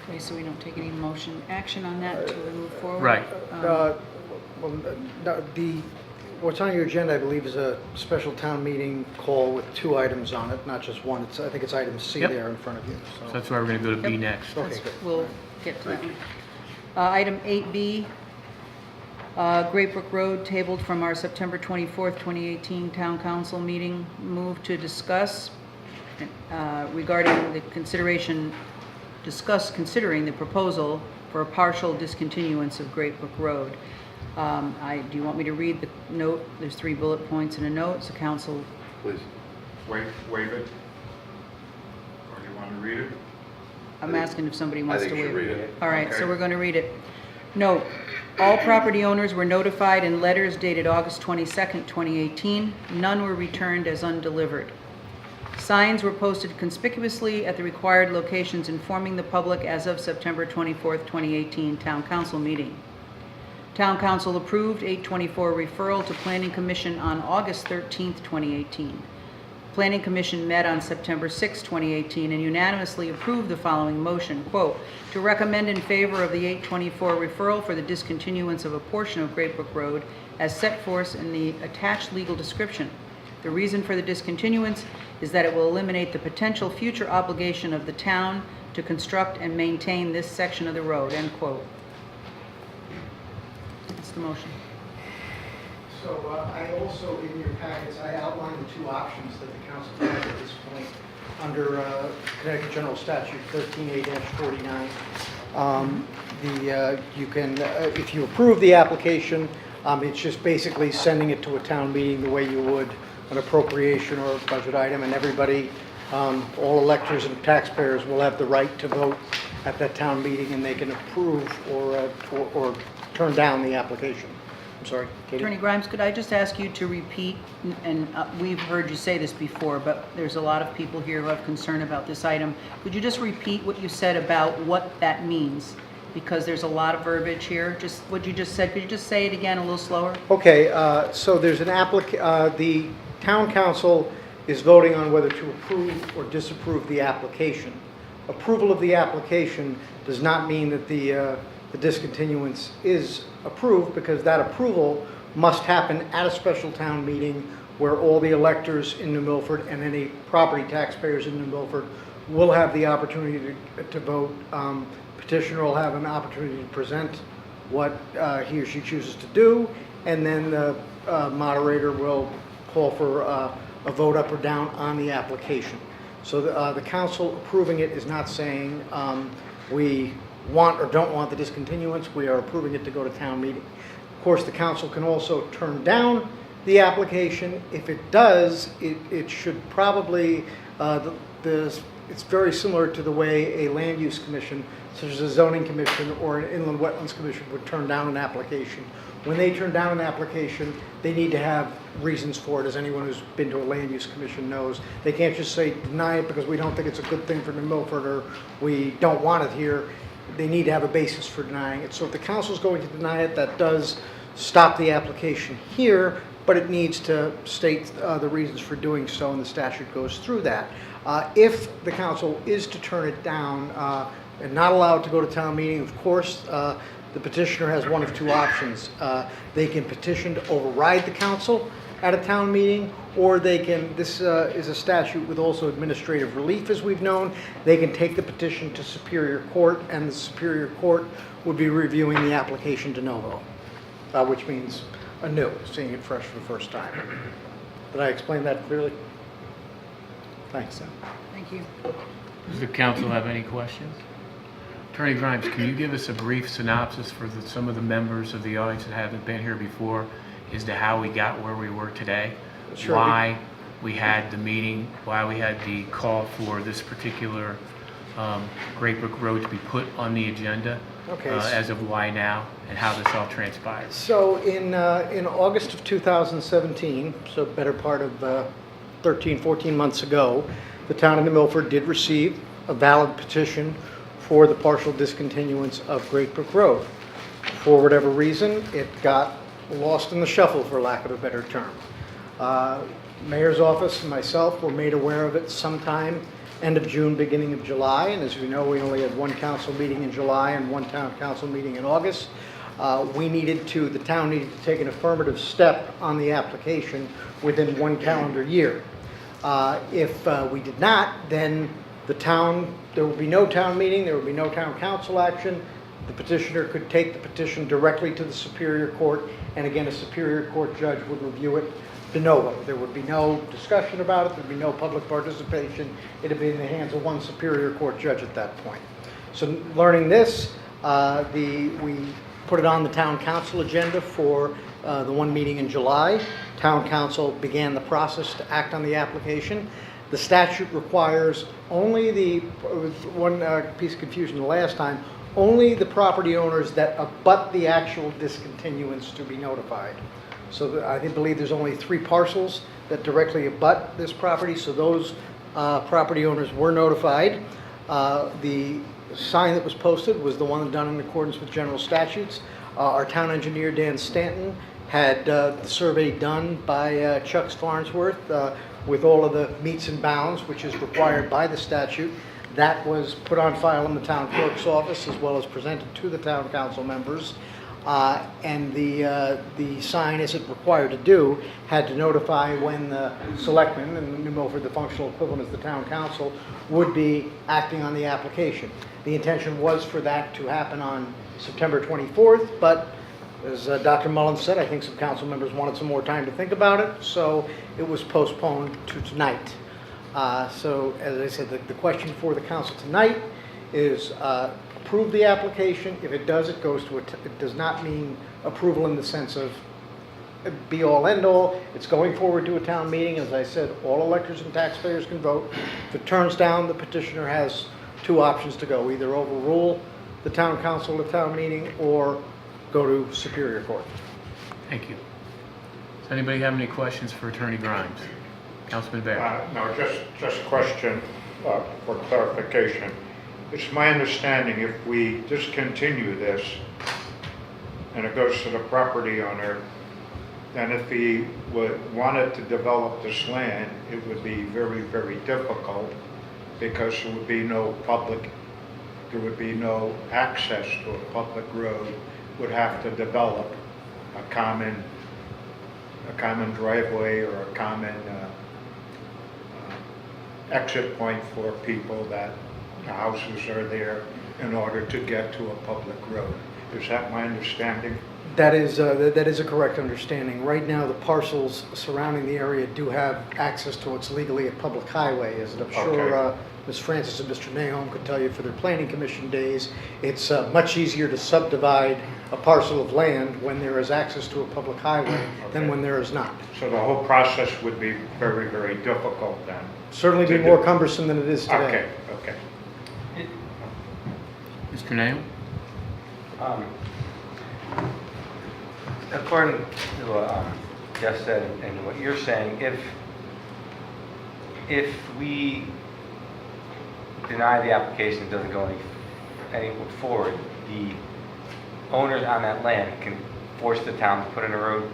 Okay, so we don't take any motion action on that to move forward? Right. What's on your agenda, I believe, is a special town meeting call with 2 items on it, not just one. I think it's item C Yep. there in front of you. So that's why we're going to go to B Yep. next. Okay, good. We'll get to that one. Item 8B, Great Brook Road, tabled from our September 24th, 2018 Town Council meeting. Move to discuss regarding the considering the proposal for a partial discontinuance of Great Brook Road. Do you want me to read the note? There's 3 bullet points in a note. So council. Please. Waive it? Or do you want to read it? I'm asking if somebody wants to I think you waive should read it. All right, Okay. so we're going to read it. Note, all property owners were notified in letters dated August 22nd, 2018. None were returned as undelivered. Signs were posted conspicuously at the required locations informing the public as of September 24th, 2018 Town Council meeting. Town Council approved 824 referral to Planning Commission on August 13th, 2018. Planning Commission met on September 6, 2018, and unanimously approved the following motion, quote, to recommend in favor of the 824 referral for the discontinuance of a portion of Great Brook Road as set forth in the attached legal description. The reason for the discontinuance is that it will eliminate the potential future obligation of the town to construct and maintain this section of the road, end quote. That's the motion. So I also, in your packets, I outlined the 2 options that the council has at this point under Connecticut General Statute 13A-49. You can, if you approve the application, it's just basically sending it to a town meeting the way you would an appropriation or a budget item, and everybody, all electors and taxpayers will have the right to vote at that town meeting, and they can approve or turn down the application. I'm sorry, Katie? Attorney Grimes, could I just ask you to repeat, and we've heard you say this before, but there's a lot of people here who have concern about this item. Could you just repeat what you said about what that means? Because there's a lot of verbiage here. Just what you just said, could you just say it again a little slower? Okay, so there's an the town council is voting on whether to approve or disapprove the application. Approval of the application does not mean that the discontinuance is approved, because that approval must happen at a special town meeting where all the electors in New Milford and any property taxpayers in New Milford will have the opportunity to vote. Petitioner will have an opportunity to present what he or she chooses to do, and then the moderator will call for a vote up or down on the application. So the council approving it is not saying we want or don't want the discontinuance. We are approving it to go to town meeting. Of course, the council can also turn down the application. If it does, it should probably, it's very similar to the way a land use commission, such as a zoning commission or an inland wetlands commission, would turn down an application. When they turn down an application, they need to have reasons for it, as anyone who's been to a land use commission knows. They can't just say deny it because we don't think it's a good thing for New Milford or we don't want it here. They need to have a basis for denying it. So if the council is going to deny it, that does stop the application here, but it needs to state the reasons for doing so, and the statute goes through that. If the council is to turn it down and not allow it to go to town meeting, of course, the petitioner has one of 2 options. They can petition to override the council at a town meeting, or they can, this is a statute with also administrative relief, as we've known. They can take the petition to Superior Court, and the Superior Court would be reviewing the application de novo, which means anew, seeing it fresh for the first time. Did I explain that clearly? Thanks. Thank you. Does the council have any questions? Attorney Grimes, can you give us a brief synopsis for some of the members of the audience that haven't been here before as to how we got where we were today? Sure. Why we had the meeting, why we had the call for this particular Great Brook Road to be put on the agenda, Okay. as of why now, and how this all transpired. So in August of 2017, so better part of 13, 14 months ago, the town of New Milford did receive a valid petition for the partial discontinuance of Great Brook Road. For whatever reason, it got lost in the shuffle, for lack of a better term. Mayor's office and myself were made aware of it sometime end of June, beginning of July, and as we know, we only had one council meeting in July and one town council meeting in August. The town needed to take an affirmative step on the application within 1 calendar year. If we did not, then there would be no town meeting, there would be no town council action, The petitioner could take the petition directly to the Superior Court, and again, a Superior Court judge would review it de novo. There would be no discussion about it, there'd be no public participation. It'd be in the hands of one Superior Court judge at that point. So learning this, we put it on the Town Council agenda for the one meeting in July. Town Council began the process to act on the application. The statute requires only one piece of confusion the last time, only the property owners that abut the actual discontinuance to be notified. So I believe there's only 3 parcels that directly abut this property, so those property owners were notified. The sign that was posted was the one done in accordance with general statutes. Our town engineer, Dan Stanton, had the survey done by Chuck Farnsworth with all of the meets and bounds, which is required by the statute. That was put on file in the town clerk's office as well as presented to the town council members. And the sign, as it required to do, had to notify when the selectmen, and New Milford, the functional equivalent is the town council, would be acting on the application. The intention was for that to happen on September 24th, but as Dr. Mullins said, I think some council members wanted some more time to think about it, so it was postponed to tonight. So, as I said, the question for the council tonight is approve the application. If it does, it goes to it does not mean approval in the sense of be all end all. It's going forward to a town meeting. As I said, all electors and taxpayers can vote. If it turns down, the petitioner has 2 options to go: either overrule the town council at town meeting or go to Superior Court. Thank you. Does anybody have any questions for Attorney Grimes? Councilman Bear. No, just a question for clarification. It's my understanding if we discontinue this and it goes to the property owner, then if he wanted to develop this land, it would be very, very difficult because there would be no access to a public road, would have to develop a common driveway or a common exit point for people that the houses are there in order to get to a public road. Is that my understanding? That is a correct understanding. Right now, the parcels surrounding the area do have access to what's legally a public highway, as I'm sure Ms. Francis and Mr. Nahom could tell you for their planning commission days. It's much easier to subdivide a parcel of land when there is access to a public highway than when there is not. So the whole process would be very, very difficult then? Certainly be more cumbersome than it is today. Okay. Mr. Nahom? According to what Jeff said and what you're saying, if we deny the application, it doesn't go any forward, the owners on that land can force the town to put in a road?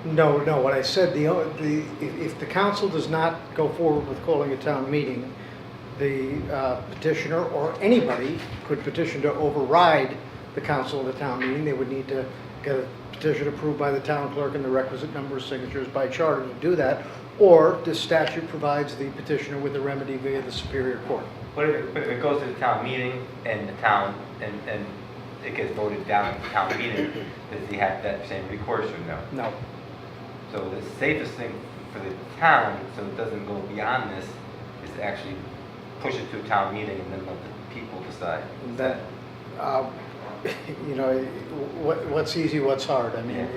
No. What I said, if the council does not go forward with calling a town meeting, the petitioner or anybody could petition to override the council at a town meeting. They would need to get a petition approved by the town clerk and the requisite number of signatures by charter to do that, or this statute provides the petitioner with a remedy via the Superior Court. But if it goes to the town meeting and the town, and it gets voted down at the town meeting, does he have that same recourse or no? No. So the safest thing for the town, so it doesn't go beyond this, is to actually push it to a town meeting and then let the people decide. That, what's easy, what's hard. I mean,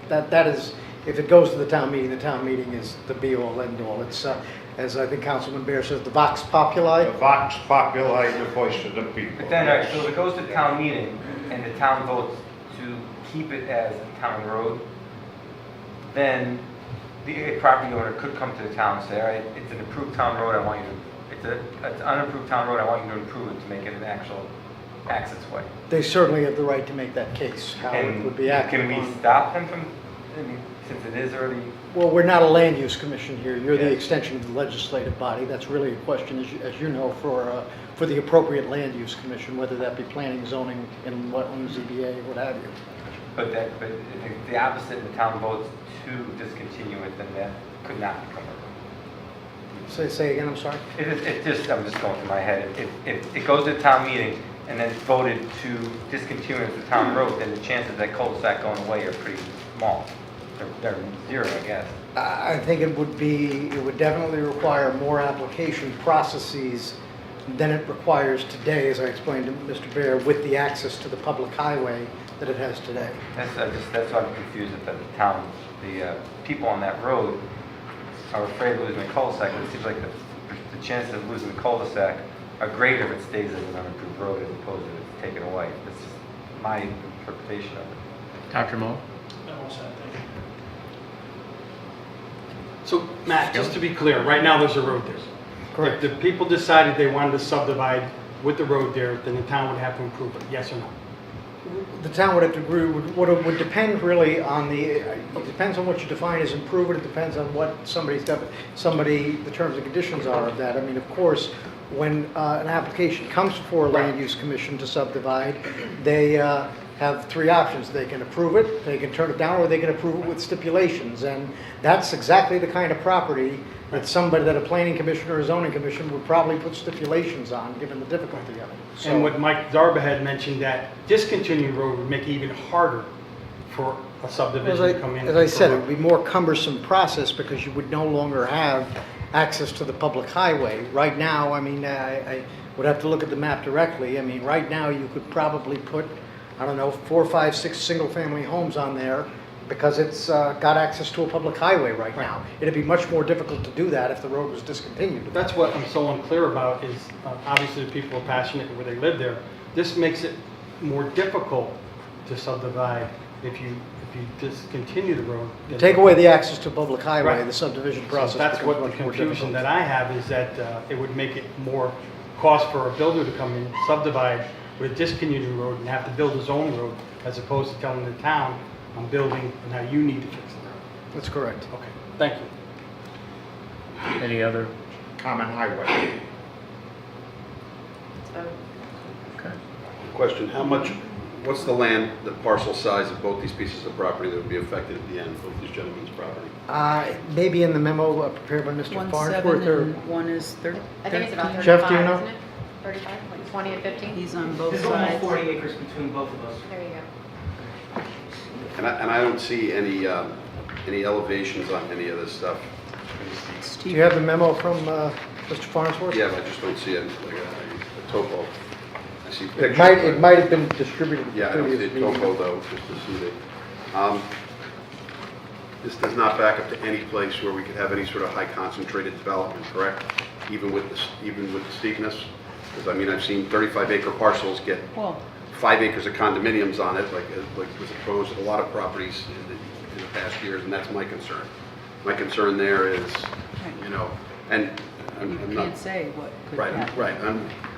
that is, if it goes to the town meeting is the be-all, end-all. It's, as I think Councilman Bear says, the vox populi. The vox populi, the voice of the people. But then, all right, so if it goes to town meeting and the town votes to keep it as a town road, then the property owner could come to the town and say, all right, it's an approved town road, I want you to, it's an unapproved town road, I want you to improve it to make it an actual access way. They certainly have the right to make that case. How it would be acted Can we upon. stop them from, I mean, since it is already... Well, we're not a land use commission here. You're the extension of the legislative body. That's really a question, as you know, for the appropriate land use commission, whether that be planning, zoning, and wetlands, ZBA, what have you. But if the opposite, the town votes to discontinue it, then that could not become a road. Say again, I'm sorry? I'm just going through my head. If it goes to the town meeting and then voted to discontinue it as a town road, then the chances of that cul-de-sac going away are pretty small. They're zero, I guess. I think it would definitely require more application processes than it requires today, as I explained to Mr. Bear, with the access to the public highway that it has today. That's why I'm confused at the town, the people on that road are afraid of losing the cul-de-sac, but it seems like the chances of losing the cul-de-sac are greater if it stays as an unapproved road as opposed to it's taken away. That's just my interpretation of it. Dr. Moe? So, Matt, just to be clear, right now there's a road there. Correct. If the people decided they wanted to subdivide with the road there, then the town would have to improve it, yes or no? The town would have to agree, would depend really on it depends on what you define as improvement, it depends on what the terms and conditions are of that. I mean, of course, when an application comes before a land use commission to subdivide, they have three options. They can approve it, they can turn it down, or they can approve it with stipulations. And that's exactly the kind of property that a planning commission or a zoning commission would probably put stipulations on, given the difficulty of it. So, And what Mike Darba had mentioned, that discontinued road would make it even harder for a subdivision to come in. as I said, it would be a more cumbersome process because you would no longer have access to the public highway. Right now, I mean, I would have to look at the map directly. I mean, right now you could probably put, I don't know, 4, 5, 6 single-family homes on there because it's got access to a public highway right now. It'd be much more difficult to do that if the road was discontinued. That's what I'm so unclear about is, obviously the people are passionate where they live there. This makes it more difficult to subdivide if you discontinue the road. Take away the access to public highway, Right. the subdivision process So that's becomes what the much more confusion difficult. that I have is that it would make it more cost for a builder to come in, subdivide with a discontinued road and have to build his own road as opposed to telling the town, I'm building and now you need to fix the road. That's correct. Okay, thank you. Any other? Common highway. Okay. Question, what's the land, the parcel size of both these pieces of property that would be affected at the end, both these gentlemen's property? Maybe in the memo prepared by Mr. 1.7 Farnsworth or and one is 30. I think it's about 35, Jeff, do you know? isn't it? 35, like 20 and 15? He's on both There's almost sides. 40 acres between both of us. There you go. And I don't see any elevations on any of this stuff. Do you have the memo from Mr. Farnsworth? Yeah, but I just don't see a topo. I see pictures. It might have been distributed. Yeah, I don't see a topo though, just to see that. This does not back up to any place where we could have any sort of high concentrated development, correct? Even with the steepness? Because I mean, I've seen 35-acre parcels get Well, 5 acres of condominiums on it, like was proposed at a lot of properties in the past years, and that's my concern. My concern there is, you know, and you I'm not. can't say what could Right, happen. right,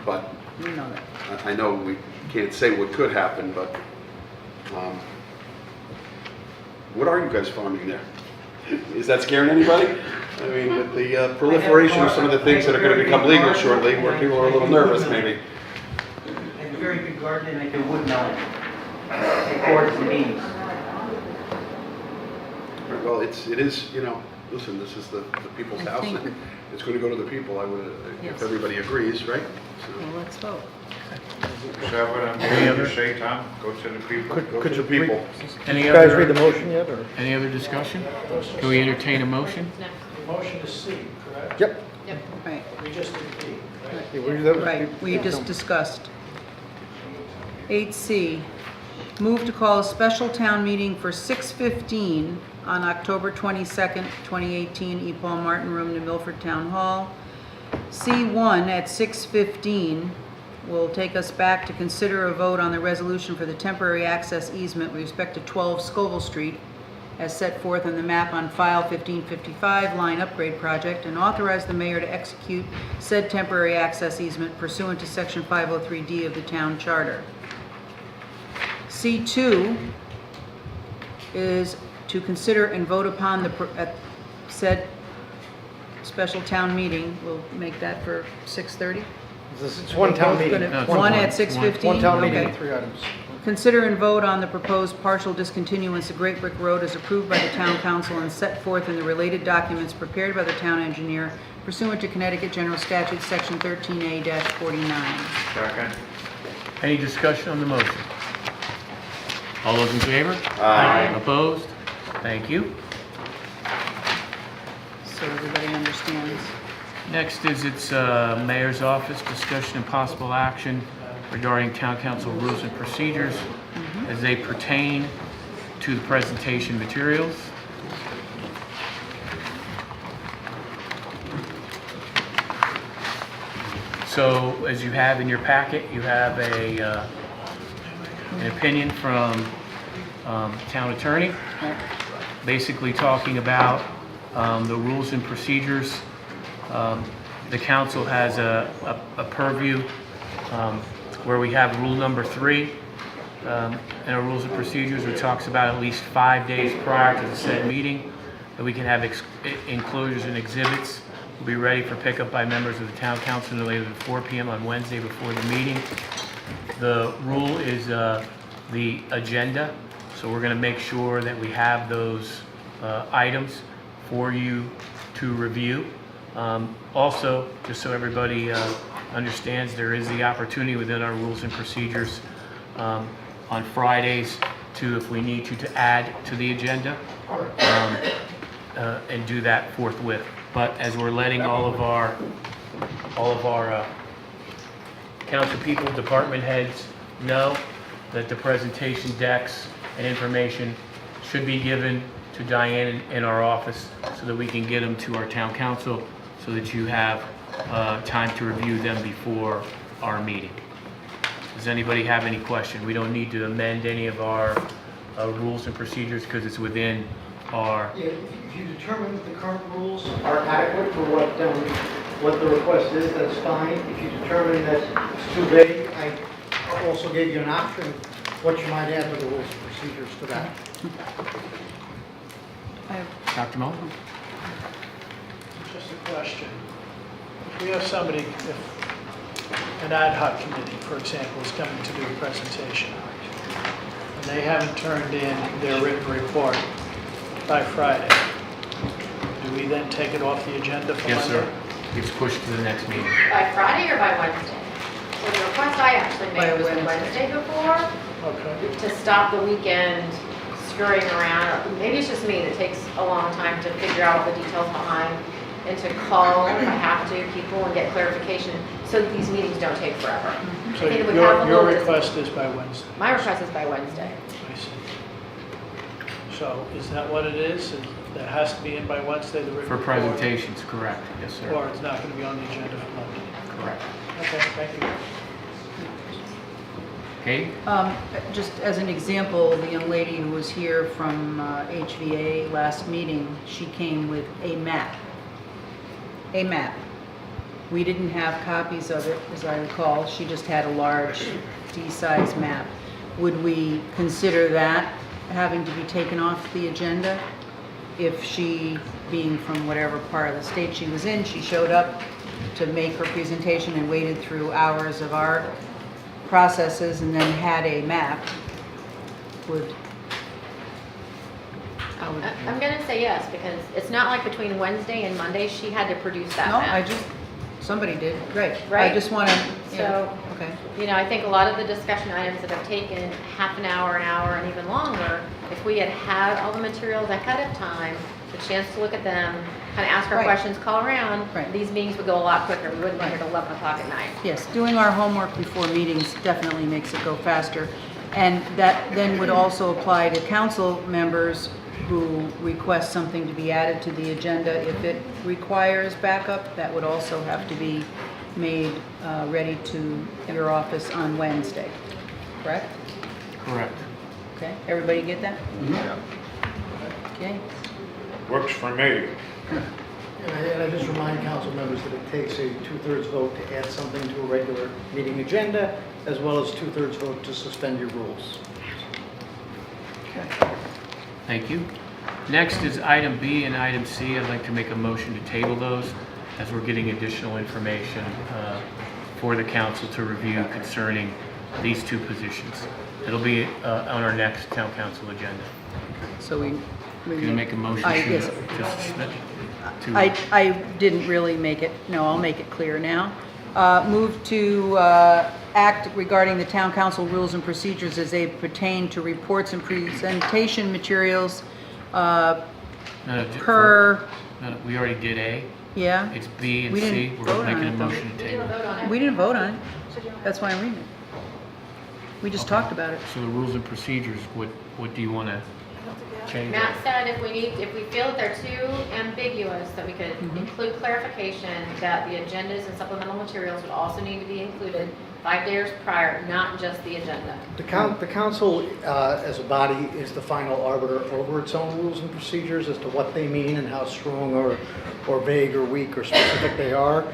but We know that. I know we can't say what could happen, but what are you guys farming there? Is that scaring anybody? I mean, with the proliferation of some of the things that are going to become legal shortly, where people are a little nervous maybe. I have a very good garden and I do woodmelon. I gourds and beans. Well, it is, you know, listen, this is the people's house, think- and it's going to go to the people, I would, Yes. if everybody agrees, right? Well, let's vote. Is that what I'm Any hearing other- you say, Tom? Go to the people, go Could to you the people. Any you guys other- read the motion yet, or? Any other discussion? Can we entertain a motion? Motion is C, correct? Yep. Right, We just did B, right? Yeah, that was- right, we just discussed. 8C, move to call a special town meeting for 6:15 on October 22nd, 2018, E. Paul Martin Room, New Milford Town Hall. C1 at 6:15 will take us back to consider a vote on the resolution for the temporary access easement with respect to 12 Scoville Street as set forth in the map on file 1555 line upgrade project, and authorize the mayor to execute said temporary access easement pursuant to section 503D of the town charter. C2 is to consider and vote upon at said special town meeting. We'll make that for 6:30? It's one town meeting. One at 6:15? One town meeting, Okay. 3 items. Consider and vote on the proposed partial discontinuance of Great Brick Road as approved by the town council and set forth in the related documents prepared by the town engineer pursuant to Connecticut General Statute, section 13A-49. Second. Any discussion on the motion? All those in favor? Aye. Opposed? Thank you. So everybody understands. Next is its mayor's office, discussion and possible action regarding town council rules and procedures as they pertain to the presentation materials. So as you have in your packet, you have an opinion from town attorney, basically talking about the rules and procedures. The council has a purview where we have rule number 3 in our rules and procedures, which talks about at least 5 days prior to the said meeting that we can have enclosures and exhibits will be ready for pickup by members of the town council no later than 4 p.m. on Wednesday before the meeting. The rule is the agenda, so we're going to make sure that we have those items for you to review. Also, just so everybody understands, there is the opportunity within our rules and procedures on Fridays to, if we need to add to the agenda and do that forthwith. But as we're letting all of our council people, department heads know that the presentation decks and information should be given to Diane in our office so that we can get them to our town council so that you have time to review them before our meeting. Does anybody have any question? We don't need to amend any of our rules and procedures because it's within our... Yeah, if you determine that the current rules are adequate for what the request is, that's fine. If you determine that it's too vague, I also gave you an option what you might add to the rules and procedures to that. Dr. Mullen? Just a question. If we have somebody, if an ad hoc committee, for example, is coming to do a presentation, and they haven't turned in their written report by Friday, do we then take it off the agenda for Yes, Monday? sir. It's pushed to the next meeting. By Friday or by Wednesday? So the request I actually made was the Wednesday before, Okay. to stop the weekend scurrying around. Maybe it's just me that takes a long time to figure out all the details behind and to call, if I have to, people and get clarification so that these meetings don't take forever. I So think it would have a your little request is by Wednesday? My request is by Wednesday. I see. So is that what it is? That has to be in by Wednesday, the written For report? presentations, correct. Yes, sir. Or it's not going to be on the agenda for Monday? Correct. Okay, thank you. Okay? Just as an example, the young lady who was here from HVA last meeting, she came with a map. A map. We didn't have copies of it, as I recall. She just had a large D-size map. Would we consider that having to be taken off the agenda? If she, being from whatever part of the state she was in, she showed up to make her presentation and waited through hours of our processes and then had a map, I'm going to say yes, because it's not like between Wednesday and Monday, she had to produce that map. Somebody did, right. Right? I just want to, So, okay. I think a lot of the discussion items that have taken half an hour, and even longer, if we had had all the materials ahead of time, the chance to look at them, kind of ask our Right. questions, call around, these meetings would go a lot quicker. We wouldn't be here till 11 o'clock at night. Yes, doing our homework before meetings definitely makes it go faster. And that then would also apply to council members who request something to be added to the agenda. If it requires backup, that would also have to be made ready to your office on Wednesday, correct? Correct. Okay, everybody get that? Yeah. Okay. Works for me. And I just remind council members that it takes a 2/3 vote to add something to a regular meeting agenda, as well as 2/3 vote to suspend your rules. Okay. Thank you. Next is item B and item C. I'd like to make a motion to table those as we're getting additional information for the council to review concerning these two positions. It'll be on our next town council agenda. So we Can you make a motion yes. I didn't really make it, no, I'll make it clear now. Move to act regarding the town council rules and procedures as they pertain to reports and presentation materials per, We already did A. yeah? It's B and We C. didn't We're vote on making a it, though. motion to table. We didn't vote on it. That's why I'm reading it. We just talked about it. So the rules and procedures, what do you want to change? Matt said if we feel that they're too ambiguous, that we could include clarification that the agendas and supplemental materials would also need to be included 5 days prior, not just the agenda. The council, as a body, is the final arbiter over its own rules and procedures as to what they mean and how strong or vague or weak or specific they are.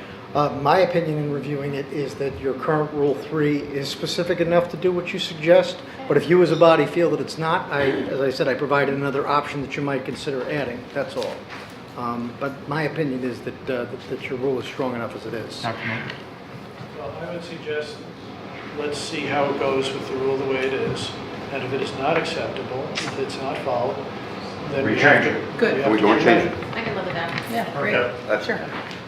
My opinion in reviewing it is that your current Rule 3 is specific enough to do what you suggest, but if you as a body feel that it's not, as I said, I provided another option that you might consider adding, that's all. But my opinion is that your rule is strong enough as it is. Dr. Moore? Well, I would suggest, let's see how it goes with the rule the way it is. And if it is not acceptable, if it's not followed, then we have to. Good. we have We to don't get change rid of it. I can live with that. Yeah, great. That's, Sure.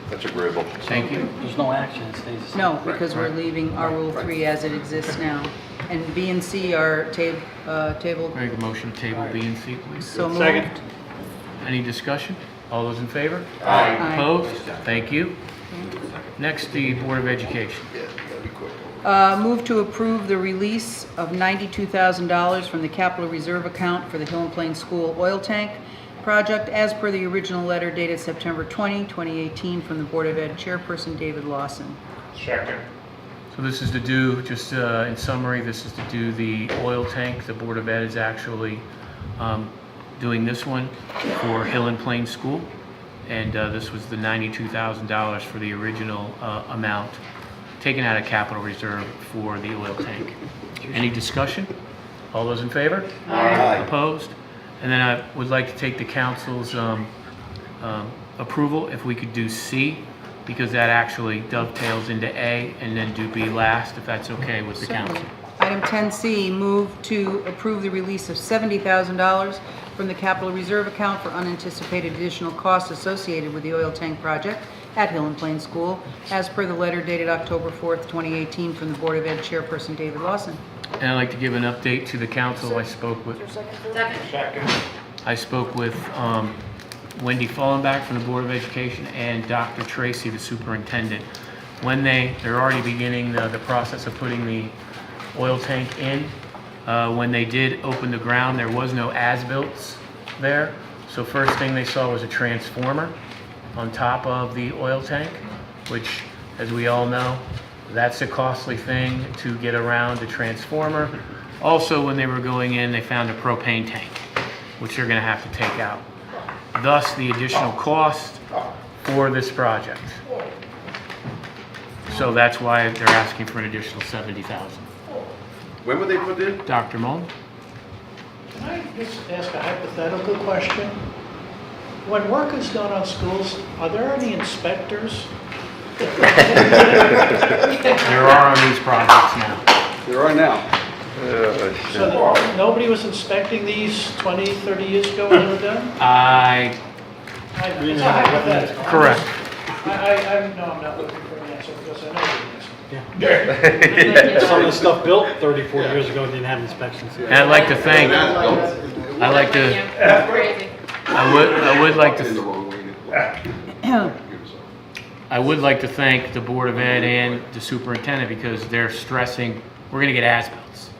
that's agreeable. Thank you. There's no action, it stays the same. No, because we're leaving our Rule 3 as it exists now. And B and C are tabled. Make a motion to table B and C, please. So moved. Any discussion? All those in favor? Aye. Opposed? Thank you. Next, the Board of Education. Move to approve the release of $92,000 from the capital reserve account for the Hill and Plain School oil tank project as per the original letter dated September 20, 2018 from the Board of Ed Chairperson David Lawson. Second. So this is to do, just in summary, this is to do the oil tank. The Board of Ed is actually doing this one for Hill and Plain School. And this was the $92,000 for the original amount taken out of capital reserve for the oil tank. Any discussion? All those in favor? Aye. Opposed? And then I would like to take the council's approval if we could do C, because that actually dovetails into A, and then do B last, if that's okay with the council. Item 10C, move to approve the release of $70,000 from the capital reserve account for unanticipated additional costs associated with the oil tank project at Hill and Plain School, as per the letter dated October 4th, 2018 from the Board of Ed Chairperson David Lawson. And I'd like to give an update to the council. I spoke with Wendy Fallenbach from the Board of Education and Dr. Tracy, the superintendent. When they're already beginning the process of putting the oil tank in. When they did open the ground, there was no as-built there. So first thing they saw was a transformer on top of the oil tank, which, as we all know, that's a costly thing to get around a transformer. Also, when they were going in, they found a propane tank, which they're going to have to take out. Thus, the additional cost for this project. So that's why they're asking for an additional $70,000. When were they put in? Dr. Mullen? Can I just ask a hypothetical question? When work is done on schools, are there any inspectors? There are on these projects now. There are now. So nobody was inspecting these 20, 30 years ago when they were done? It's a hypothetical. Correct. No, I'm not looking for an answer because I know the answer. Some of the stuff built 30, 40 years ago didn't have inspections. And I'd like to thank, I would like to thank the Board of Ed and the superintendent because they're stressing, we're gonna get as-bills.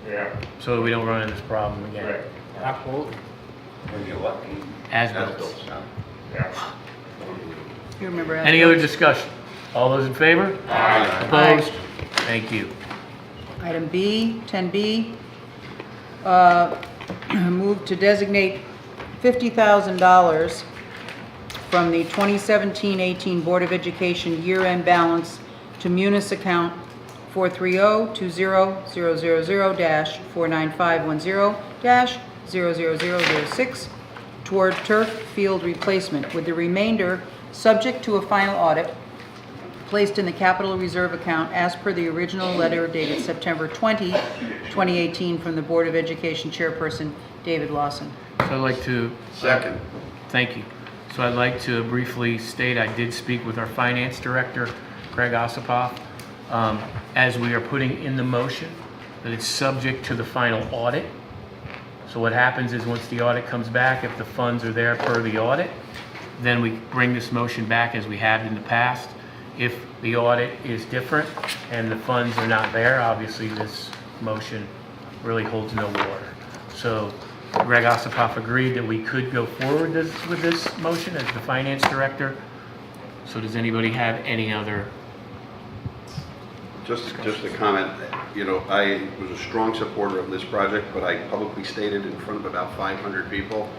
Yeah. So that we don't run into this problem again. Absolutely. As-bills. Yeah. You remember Any other discussion? All those in favor? Aye. Opposed? Thank you. Item B, 10B, move to designate $50,000 from the 2017-18 Board of Education year-end balance to Munis account 430-2000-49510-00006 toward turf field replacement, with the remainder subject to a final audit placed in the capital reserve account as per the original letter dated September 20, 2018 from the Board of Education Chairperson David Lawson. So I'd like to... Second. Thank you. So I'd like to briefly state I did speak with our finance director, Craig Ossipoff. as we are putting in the motion, that it's subject to the final audit. So what happens is once the audit comes back, if the funds are there per the audit, then we bring this motion back as we have in the past. If the audit is different and the funds are not there, obviously this motion really holds no water. So Greg Osipov agreed that we could go forward with this motion as the finance director. So does anybody have any other? Just a comment, you know, I was a strong supporter of this project, but I publicly stated in front of about 500 people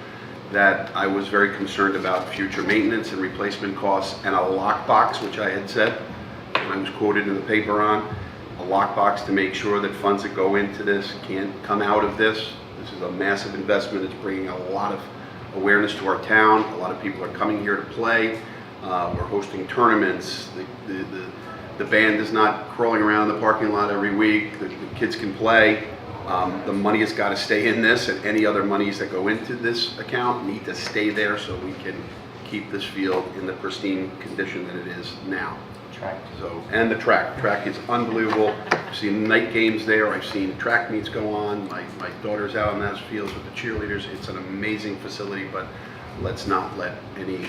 that I was very concerned about future maintenance and replacement costs and a lockbox, which I had said, and I was quoted in the paper on, a lockbox to make sure that funds that go into this can't come out of this. This is a massive investment. It's bringing a lot of awareness to our town. A lot of people are coming here to play. We're hosting tournaments. The band is not crawling around the parking lot every week. The kids can play. The money has got to stay in this, and any other monies that go into this account need to stay there so we can keep this field in the pristine condition that it is now. Track. So, and the track is unbelievable. I've seen night games there. I've seen track meets go on. My daughter's out on those fields with the cheerleaders. It's an amazing facility, but let's not let any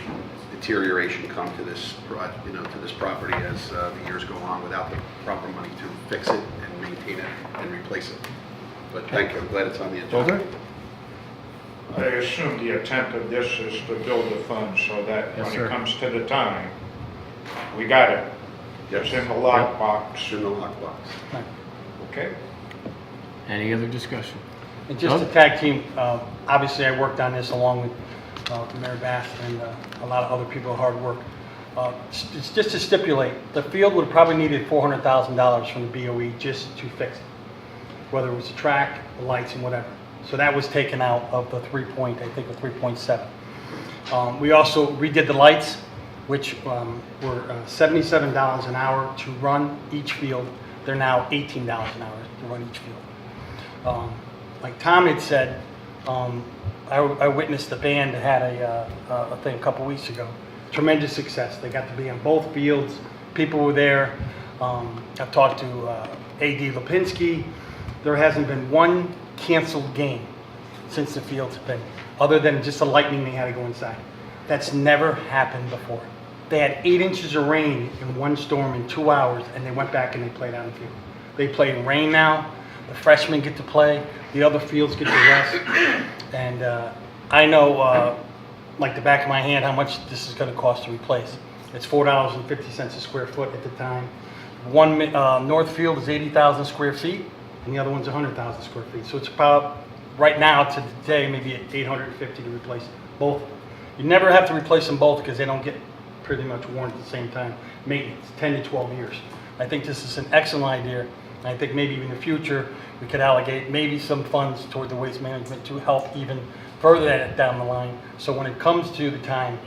deterioration come to this, to this property as the years go on without the proper money to fix it and maintain it and replace it. But thank you. I'm glad it's on the agenda. I assume the intent of this is to build the fund so that when it comes to the time, we got it. It's in the lockbox. It's in the lockbox. Okay. Any other discussion? And just to tag team, obviously I worked on this along with Mayor Bass and a lot of other people, hard work. It's just to stipulate, the field would have probably needed $400,000 from the BOE just to fix it, whether it was the track, the lights, and whatever. So that was taken out of the 3.7. We also redid the lights, which were $77 an hour to run each field. They're now $18 an hour to run each field. Like Tom had said, I witnessed the band that had a thing a couple weeks ago. Tremendous success. They got to be on both fields. People were there. I've talked to A.D. Lipinski. There hasn't been one canceled game since the field's been, other than just the lightning they had to go inside. That's never happened before. They had 8 inches of rain in one storm in 2 hours, and they went back and they played on the field. They play in rain now. The freshmen get to play. The other fields get to rest. And I know, like the back of my hand, how much this is going to cost to replace. It's $4.50 a square foot at the time. One north field is 80,000 square feet, and the other one's 100,000 square feet. So it's about, right now to today, maybe at 850 to replace both. You never have to replace them both because they don't get pretty much worn at the same time. Maintenance, 10 to 12 years. I think this is an excellent idea. And I think maybe in the future, we could allocate maybe some funds toward the waste management to help even further that down the line. So when it comes to the time,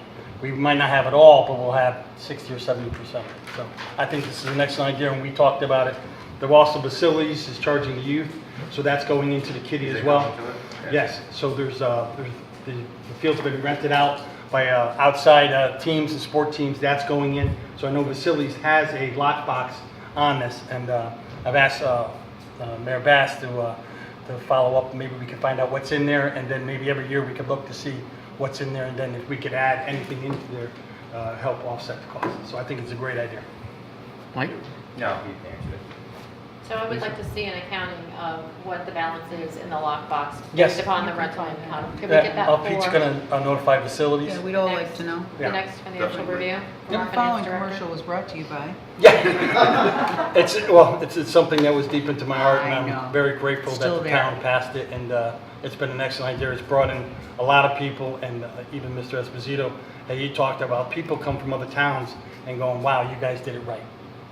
we might not have it all, but we'll have 60 or 70%. So I think this is an excellent idea, and we talked about it. The Boston Facilities is charging the youth, so that's going into the kitty as well. Yes, so there's the field's been rented out by outside teams and sport teams. That's going in. So I know Facilities has a lockbox on this, and I've asked Mayor Bass to follow up. Maybe we can find out what's in there, and then maybe every year we could look to see what's in there, and then if we could add anything into there, help offset the cost. So I think it's a great idea. Mike? No, he answered it. So I would like to see an accounting of what the balance is in the lockbox Yes. based upon the rental income. Can we get that Pete's for going to notify Facilities. Yeah, we'd all like to know. the next financial review? from our The following finance director? commercial was brought to you by. Yeah. It's something that was deep into my heart, and I I'm know. very grateful Still that the there. town passed it, and it's been an excellent idea. It's brought in a lot of people, and even Mr. Esposito, he talked about people come from other towns and going, wow, you guys did it right.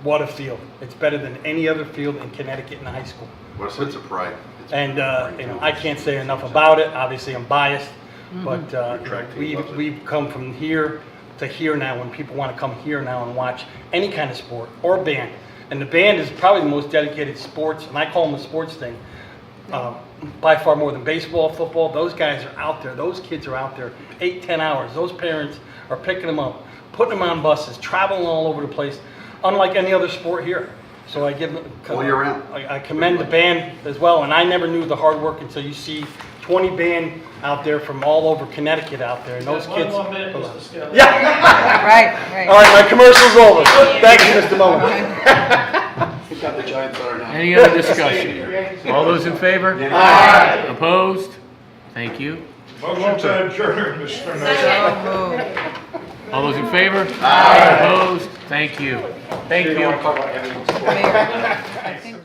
What a field. It's better than any other field in Connecticut in high school. What a sense of pride. And I can't say enough about it. Obviously, I'm biased, but Track team loves it. we've come from here to here now. When people want to come here now and watch any kind of sport or band, and the band is probably the most dedicated sports, and I call them the sports thing, by far more than baseball, football. Those guys are out there. Those kids are out there 8-10 hours. Those parents are picking them up, putting them on buses, traveling all over the place. Unlike any other sport here. So I give, All year round. I commend the band as well, and I never knew the hard work until you see 20 band out there from all over Connecticut out there, and those kids. One more minute, Mr. Skelly. Yeah. Right. All right, my commercial's over. Thank you, Mr. Mullin. We've got the Giants on our now. Any other discussion? All those in favor? Aye. Opposed? Thank you. Motion to adjourn, Mr. Mayor. So moved. All those in favor? Aye. Opposed? Thank you. Thank you. Mayor, I think